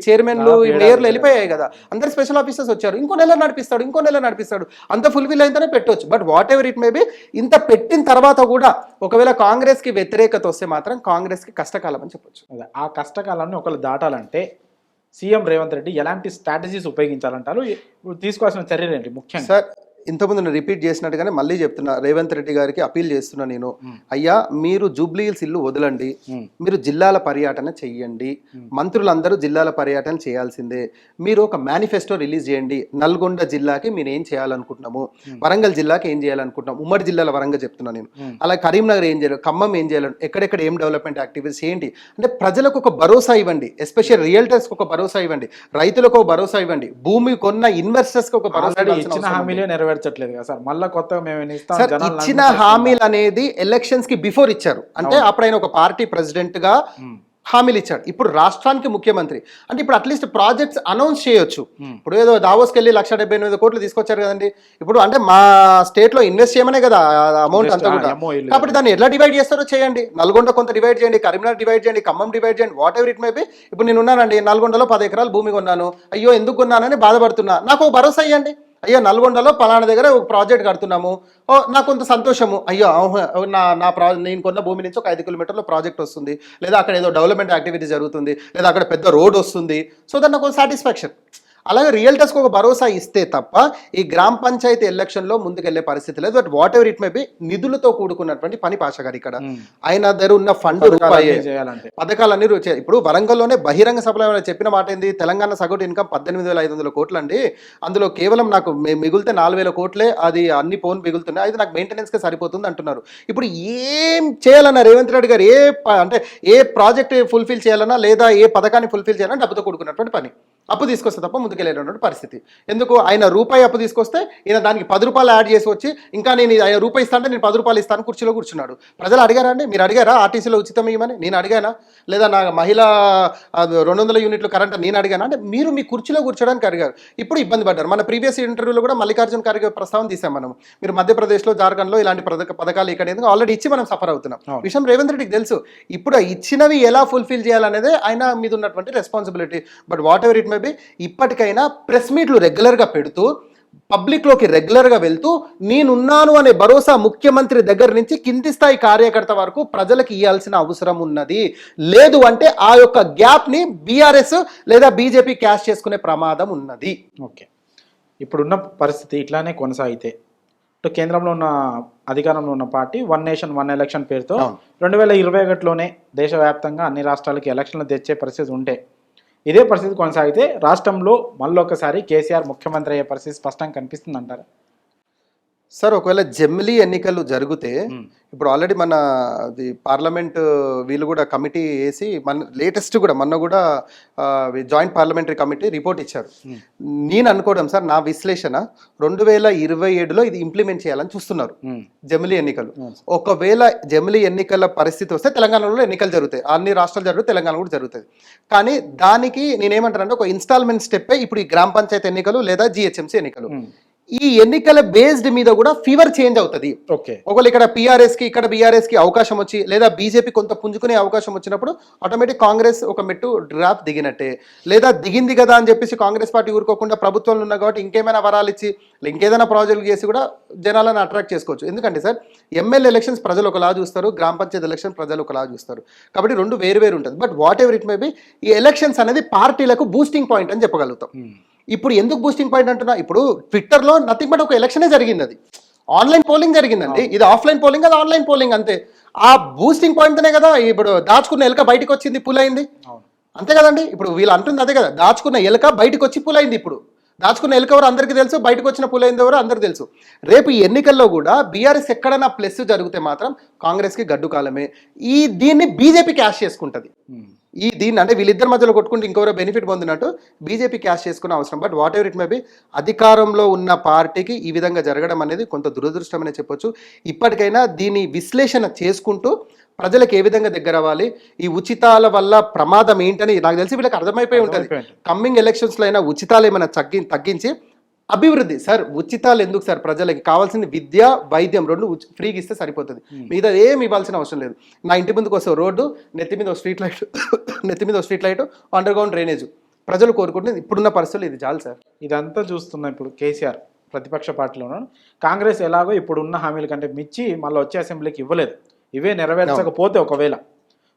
చైర్మన్లు మేయర్లు వెళ్ళిపోయాయి కదా, అందరు స్పెషల్ ఆఫీసర్స్ వచ్చారు. ఇంకో నెల నడిపిస్తాడు, అంత ఫుల్ఫిల్ అయితేనే పెట్టవచ్చు. But what ever it may be, ఇంత పెట్టిన తర్వాత కూడా ఒకవేళ కాంగ్రెస్కి వ్యతిరేకత వస్తే మాత్రం కాంగ్రెస్కి కష్టకాలం అని చెప్పొచ్చు. ఆ కష్టకాలాన్ని ఒకళ్ళు దాటాలంటే సీఎం రేవంత్ రెడ్డి ఎలాంటి స్ట్రాటజీస్ ఉపయోగించాలంటారు, తీసుకోవాల్సిన చర్యలు ఏంటి ముఖ్యంగా? సార్, ఇంతకుముందు నేను రిపీట్ చేసినట్టుగానే మళ్ళీ చెప్తున్నా, రేవంత్ రెడ్డి గారికి అపీల్ చేస్తున్నా నేను, అయ్యా మీరు జూబ్లీ హిల్స్ ఇల్లు వదలండి, మీరు జిల్లాల పర్యటన చెయ్యండి, మంత్రులందరూ జిల్లాల పర్యటన చేయాల్సిందే, మీరు ఒక మేనిఫెస్టో రిలీజ్ చేయండి, నల్గొండ జిల్లాకి మీరు ఏం చేయాలనుకుంటున్నాము, వరంగల్ జిల్లాకి ఏం చేయాలనుకుంటున్నాం, ఉమ్మడి జిల్లాల వరంగల్ చెప్తున్నా నేను, అలా కరీంనగర్ ఏం చేయాలి, ఖమ్మం ఏం చేయాలి, ఎక్కడెక్కడ ఏం డెవలప్మెంట్ యాక్టివిటీస్ చేయండి, అంటే ప్రజలకు ఒక భరోసా ఇవ్వండి, ఎస్పెషల్ రియల్టర్స్కి ఒక భరోసా ఇవ్వండి, రైతులకు ఒక భరోసా ఇవ్వండి, భూమి కొన్న ఇన్వెస్టర్స్కి ఒక భరోసా నెరవేర్చట్లేదు కదా సార్, మళ్ళీ కొత్తగా మేము ఇచ్చిన హామీలు అనేది ఎలక్షన్స్ కి బిఫోర్ ఇచ్చారు. అంటే అప్పుడు ఆయన ఒక పార్టీ ప్రెసిడెంట్ గా హామీలు ఇచ్చాడు. ఇప్పుడు రాష్ట్రానికి ముఖ్యమంత్రి అంటే ఇప్పుడు అట్లీస్ట్ ప్రాజెక్ట్స్ అనౌన్స్ చేయొచ్చు. ఇప్పుడు ఏదో దావోస్కి వెళ్ళి 1,78,000 కోట్లు తీసుకొచ్చారు కదండి. ఇప్పుడు అంటే మా స్టేట్ లో ఇన్వెస్ట్ చేయమనే కదా అమౌంట్ అంతా కూడా. కాబట్టి దాన్ని ఎలా డివైడ్ చేస్తారో చేయండి. నల్గొండ కొంత డివైడ్ చేయండి, కరీంనగర్ డివైడ్ చేయండి, ఖమ్మం డివైడ్ చేయండి, what ever it may be. ఇప్పుడు నేను ఉన్నానండి, నల్గొండలో 10 ఎకరాలు భూమి కొన్నాను, అయ్యో ఎందుకు కొన్నానని బాధపడుతున్నా, నాకు భరోసా ఇవ్వండి, అయ్యో నల్గొండలో పలానా దగ్గర ఒక ప్రాజెక్ట్ కడుతున్నాము, నాకు కొంత సంతోషము, అయ్యో నేను కొన్న భూమి నుంచి ఒక 5 కిలోమీటర్ల ప్రాజెక్ట్ వస్తుంది, లేదా అక్కడ ఏదో డెవలప్మెంట్ యాక్టివిటీ జరుగుతుంది, లేదా అక్కడ పెద్ద రోడ్ వస్తుంది, సో దాన్ని నాకు సాటిస్ఫాక్షన్. అలాగే రియల్టర్స్కి ఒక భరోసా ఇస్తే తప్ప ఈ గ్రామ పంచాయతీ ఎలక్షన్లో ముందుకెళ్లే పరిస్థితి లేదు. But what ever it may be, నిధులతో కూడుకున్నటువంటి పని పాషా గారు. ఇక్కడ ఆయన దగ్గర ఉన్న ఫండ్ రూపాయి పథకాలన్నీ ఇప్పుడు వరంగల్లోనే బహిరంగ సభలో చెప్పిన మాట ఏంది, తెలంగాణ సగటు ఇన్కమ్ 18,500 కోట్లు అండి, అందులో కేవలం నాకు మిగిలితే 4,000 కోట్లే, అది అన్ని పోన్ మిగులుతున్నాయి, అది నాకు మెయింటెనెన్స్కే సరిపోతుంది అంటున్నారు. ఇప్పుడు ఏం చేయాలన్నా రేవంత్ రెడ్డి గారు అంటే ఏ ప్రాజెక్ట్ ఫుల్ఫిల్ చేయాలన్నా, లేదా ఏ పథకాన్ని ఫుల్ఫిల్ చేయాలన్నా డబ్బుతో కూడుకున్నటువంటి పని. అప్పు తీసుకొస్తే తప్ప ముందుకెళ్ళేటటువంటి పరిస్థితి. ఎందుకు, ఆయన రూపాయి అప్పు తీసుకొస్తే ఈయన దానికి 10 రూపాయలు యాడ్ చేసి వచ్చి, ఇంకా నేను ఆయన రూపాయి ఇస్తా అంటే నేను 10 రూపాయలు ఇస్తాను కుర్చీలో కూర్చున్నాడు. ప్రజలు అడిగారా అండి? మీరు అడిగారా ఆర్టీసీలో ఉచితం ఇవ్వమని? నేను అడిగానా? లేదా నా మహిళా 200 యూనిట్లు కరెంట్ నేను అడిగానా? అంటే మీరు మీ కుర్చీలో కూర్చోడానికి అడిగారు, ఇప్పుడు ఇబ్బంది పడ్డారు. మన ప్రీవియస్ ఇంటర్వ్యూలో కూడా మల్లికార్జున ఖర్గే ప్రస్తావన తీసాం మనం, మీరు మధ్యప్రదేశ్లో జార్ఖండ్లో ఇలాంటి పథకాలు ఇక్కడ ఆల్రెడీ ఇచ్చి మనం సఫర్ అవుతున్నాం. విషయం రేవంత్ రెడ్డికి తెలుసు. ఇప్పుడు ఇచ్చినవి ఎలా ఫుల్ఫిల్ చేయాలనేదే ఆయన మీద ఉన్నటువంటి responsibility. But what ever it may be, ఇప్పటికైనా ప్రెస్ మీట్లు రెగ్యులర్గా పెడుతూ, పబ్లిక్లోకి రెగ్యులర్గా వెళ్తూ, నేనున్నాను అనే భరోసా ముఖ్యమంత్రి దగ్గర నుంచి కింది స్థాయి కార్యకర్త వరకు ప్రజలకు ఇవ్వాల్సిన అవసరం ఉన్నది. లేదు అంటే ఆ యొక్క గ్యాప్ని బీఆర్ఎస్ లేదా బీజేపీ క్యాష్ చేసుకునే ప్రమాదం ఉన్నది. ఓకే, ఇప్పుడున్న పరిస్థితి ఇట్లానే కొనసాగితే కేంద్రంలో ఉన్న అధికారంలో ఉన్న party one nation one election పేరుతో 2021లోనే దేశవ్యాప్తంగా అన్ని రాష్ట్రాలకి ఎలక్షన్లు తెచ్చే పరిస్థితి ఉంటే, ఇదే పరిస్థితి కొనసాగితే రాష్ట్రంలో మళ్ళొకసారి కేసీఆర్ ముఖ్యమంత్రి అయ్యే పరిస్థితి స్పష్టంగా కనిపిస్తుంది అంటారా? సార్, ఒకవేళ జమిలీ ఎన్నికలు జరిగితే, ఇప్పుడు ఆల్రెడీ మన పార్లమెంట్ వీళ్ళు కూడా కమిటీ వేసి లేటెస్ట్ కూడా మొన్న కూడా జాయింట్ పార్లమెంటరీ కమిటీ రిపోర్ట్ ఇచ్చారు. నేను అనుకోవడం సార్, నా విశ్లేషణ 2027లో ఇది ఇంప్లిమెంట్ చేయాలని చూస్తున్నారు జమిలీ ఎన్నికలు. ఒకవేళ జమిలీ ఎన్నికల పరిస్థితి వస్తే తెలంగాణలో ఎన్నికలు జరుగుతాయి, అన్ని రాష్ట్రాలు జరుగుతాయి, తెలంగాణ కూడా జరుగుతుంది. కానీ దానికి నేనేమంటానంటే ఒక ఇన్స్టాల్మెంట్ స్టెప్పే ఇప్పుడు ఈ గ్రామ పంచాయతీ ఎన్నికలు లేదా జిహెచ్ఎంసీ ఎన్నికలు. ఈ ఎన్నికల బేస్డ్ మీద కూడా ఫీవర్ చేంజ్ అవుతుంది. ఓకే. ఒకవేళ ఇక్కడ PRS కి ఇక్కడ BRS కి అవకాశం వచ్చి లేదా బీజేపీ కొంత పుంజుకునే అవకాశం వచ్చినప్పుడు ఆటోమేటిక్ కాంగ్రెస్ ఒక మెట్టు డ్రాప్ దిగినట్టే. లేదా దిగింది కదా అని చెప్పేసి కాంగ్రెస్ పార్టీ ఊరుకోకుండా ప్రభుత్వంలో ఉన్నా కాబట్టి ఇంకేమైనా వరాలు ఇచ్చి ఇంకేదైనా ప్రాజెక్టులు చేసి కూడా జనాలను అట్రాక్ట్ చేసుకోవచ్చు. ఎందుకంటే సార్ ఎమ్మెల్యే ఎలక్షన్స్ ప్రజలు ఒకలా చూస్తారు, గ్రామ పంచాయతీ ఎలక్షన్ ప్రజలు ఒకలా చూస్తారు. కాబట్టి రెండు వేరు వేరు ఉంటుంది. But what ever it may be, ఈ ఎలక్షన్స్ అనేది పార్టీలకు బూస్టింగ్ పాయింట్ అని చెప్పగలుగుతాం. ఇప్పుడు ఎందుకు బూస్టింగ్ పాయింట్ అంటున్నా, ఇప్పుడు ట్విట్టర్లో నథింగ్ బట్ ఒక ఎలక్షనే జరిగింది, అది ఆన్లైన్ పోలింగ్ జరిగిందండి. ఇది ఆఫ్లైన్ పోలింగ్, అది ఆన్లైన్ పోలింగ్ అంతే. ఆ బూస్టింగ్ పాయింట్నే కదా ఇప్పుడు దాచుకున్న ఎలుక బయటకు వచ్చింది, పులైంది, అంతే కదండి. ఇప్పుడు వీళ్ళు అంటుంది అదే కదా, దాచుకున్న ఎలుక బయటకు వచ్చి పులైంది. ఇప్పుడు దాచుకున్న ఎలుక ఎవరు అందరికీ తెలుసు, బయటకు వచ్చిన పులైంది ఎవరు అందరికీ తెలుసు. రేపు ఈ ఎన్నికల్లో కూడా బీఆర్ఎస్ ఎక్కడైనా ప్లస్ జరిగితే మాత్రం కాంగ్రెస్కి గడ్డు కాలమే. దీన్ని బీజేపీ క్యాష్ చేసుకుంటుంది. దీన్ని అంటే వీళ్ళిద్దరి మధ్యలో కొట్టుకుంటే ఇంకెవరో బెనిఫిట్ పొందినట్టు బీజేపీ క్యాష్ చేసుకునే అవసరం. But what ever it may be, అధికారంలో ఉన్న పార్టీకి ఈ విధంగా జరగడం అనేది కొంత దురదృష్టమనే చెప్పొచ్చు. ఇప్పటికైనా దీన్ని విశ్లేషణ చేసుకుంటూ ప్రజలకు ఏ విధంగా దగ్గర అవ్వాలి, ఈ ఉచితాల వల్ల ప్రమాదం ఏంటని నాకు తెలిసి వీళ్ళకి అర్థమైపోయి ఉంటుంది. కమ్మింగ్ ఎలక్షన్స్లో అయినా ఉచితాలు ఏమైనా తగ్గించి అభివృద్ధి. సార్ ఉచితాలు ఎందుకు సార్, ప్రజలకి కావాల్సింది విద్య వైద్యం రెండు ఫ్రీగా ఇస్తే సరిపోతుంది. మిగతా ఏమి ఇవ్వాల్సిన అవసరం లేదు. నా ఇంటి ముందుకు వస్తే రోడ్డు, నెత్తి మీద స్ట్రీట్ లైట్, నెత్తి మీద street light, under ground drainage ప్రజలు కోరుకుంటుంది. ఇప్పుడున్న పరిస్థితులు ఇది చాలు సార్. ఇదంతా చూస్తున్నాం ఇప్పుడు కేసీఆర్ ప్రతిపక్ష పార్టీలోనూ. కాంగ్రెస్ ఎలాగో ఇప్పుడున్న హామీల కంటే మించి మళ్ళీ వచ్చే అసెంబ్లీకి ఇవ్వలేదు. ఇవే నెరవేర్చకపోతే ఒకవేళ,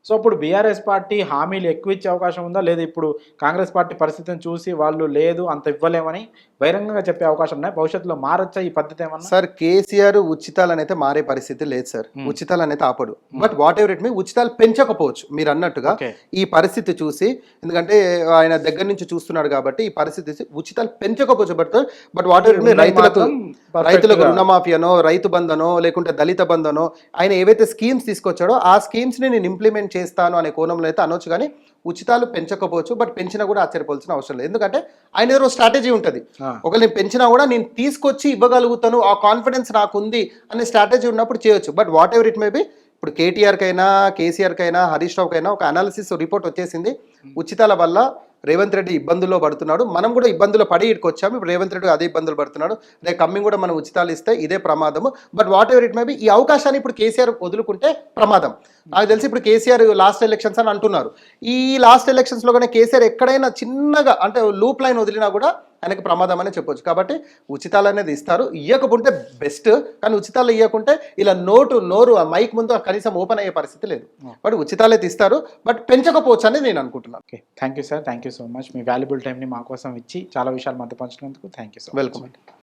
సో అప్పుడు బీఆర్ఎస్ పార్టీ హామీలు ఎక్కువ ఇచ్చే అవకాశం ఉందా, లేదా ఇప్పుడు కాంగ్రెస్ పార్టీ పరిస్థితిని చూసి వాళ్ళు లేదు అంత ఇవ్వలేమని బహిరంగంగా చెప్పే అవకాశం ఉన్నాయి? భవిష్యత్తులో మారొచ్చా ఈ పద్ధతి ఏమన్నా? సార్ కేసీఆర్ ఉచితాలు అయితే మారే పరిస్థితి లేదు సార్. ఉచితాలు అయితే ఆపడు. బట్ వాట్ ఎవర్ ఇట్ మీ, ఉచితాలు పెంచకపోవచ్చు మీరు అన్నట్టుగా ఈ పరిస్థితి చూసి. ఎందుకంటే ఆయన దగ్గర నుంచి చూస్తున్నాడు కాబట్టి ఈ పరిస్థితి ఉచితాలు పెంచకపోవచ్చు. బట్ వాట్ ఎవర్ ఇట్ మీ, రైతులకు రుణమాఫియానో, రైతు బంధనో, లేకుంటే దళిత బంధనో, ఆయన ఏవైతే స్కీమ్స్ తీసుకొచ్చాడో ఆ స్కీమ్స్ ని నేను ఇంప్లిమెంట్ చేస్తాను అనే కోణంలో అయితే అనొచ్చు. కానీ ఉచితాలు పెంచకపోవచ్చు. బట్ పెంచినా కూడా ఆశ్చర్యపోవాల్సిన అవసరం లేదు. ఎందుకంటే ఆయన ఏదో స్ట్రాటజీ ఉంటుంది. ఒకవేళ నేను పెంచినా కూడా నేను తీసుకొచ్చి ఇవ్వగలుగుతాను, ఆ కాన్ఫిడెన్స్ నాకు ఉంది అనే స్ట్రాటజీ ఉన్నప్పుడు చేయొచ్చు. But what ever it may be, ఇప్పుడు కేటీఆర్కైనా కేసీఆర్కైనా హరీష్ రావుకైనా ఒక అనాలిసిస్ రిపోర్ట్ వచ్చేసింది. ఉచితాల వల్ల రేవంత్ రెడ్డి ఇబ్బందుల్లో పడుతున్నాడు, మనం కూడా ఇబ్బందుల్లో పడి ఇక్కడికి వచ్చాము. ఇప్పుడు రేవంత్ రెడ్డి అదే ఇబ్బందులు పడుతున్నాడు. రేపు కమ్మింగ్ కూడా మనం ఉచితాలు ఇస్తే ఇదే ప్రమాదము. But what ever it may be, ఈ అవకాశాన్ని ఇప్పుడు కేసీఆర్ వదులుకుంటే ప్రమాదం. నాకు తెలిసి ఇప్పుడు కేసీఆర్ లాస్ట్ ఎలక్షన్స్ అని అంటున్నారు. ఈ లాస్ట్ ఎలక్షన్స్లో కానీ కేసీఆర్ ఎక్కడైనా చిన్నగా అంటే లూప్ లైన్ వదిలినా కూడా ఆయనకు ప్రమాదం అనే చెప్పొచ్చు. కాబట్టి ఉచితాలు అనేది ఇస్తారు, ఇవ్వకపోతే బెస్ట్. కానీ ఉచితాలు ఇవ్వకుంటే ఇలా నోరు ఆ మైక్ ముందు కనీసం ఓపెన్ అయ్యే పరిస్థితి లేదు. బట్ ఉచితాలు అయితే ఇస్తారు, బట్ పెంచకపోవచ్చు అనేది నేను అనుకుంటున్నాను. Okay, thank you sir, thank you so much. మీ వాల్యుబుల్ టైంని మా కోసం ఇచ్చి చాలా విషయాలు మాతో పంచినందుకు thank you so much. Welcome అండి.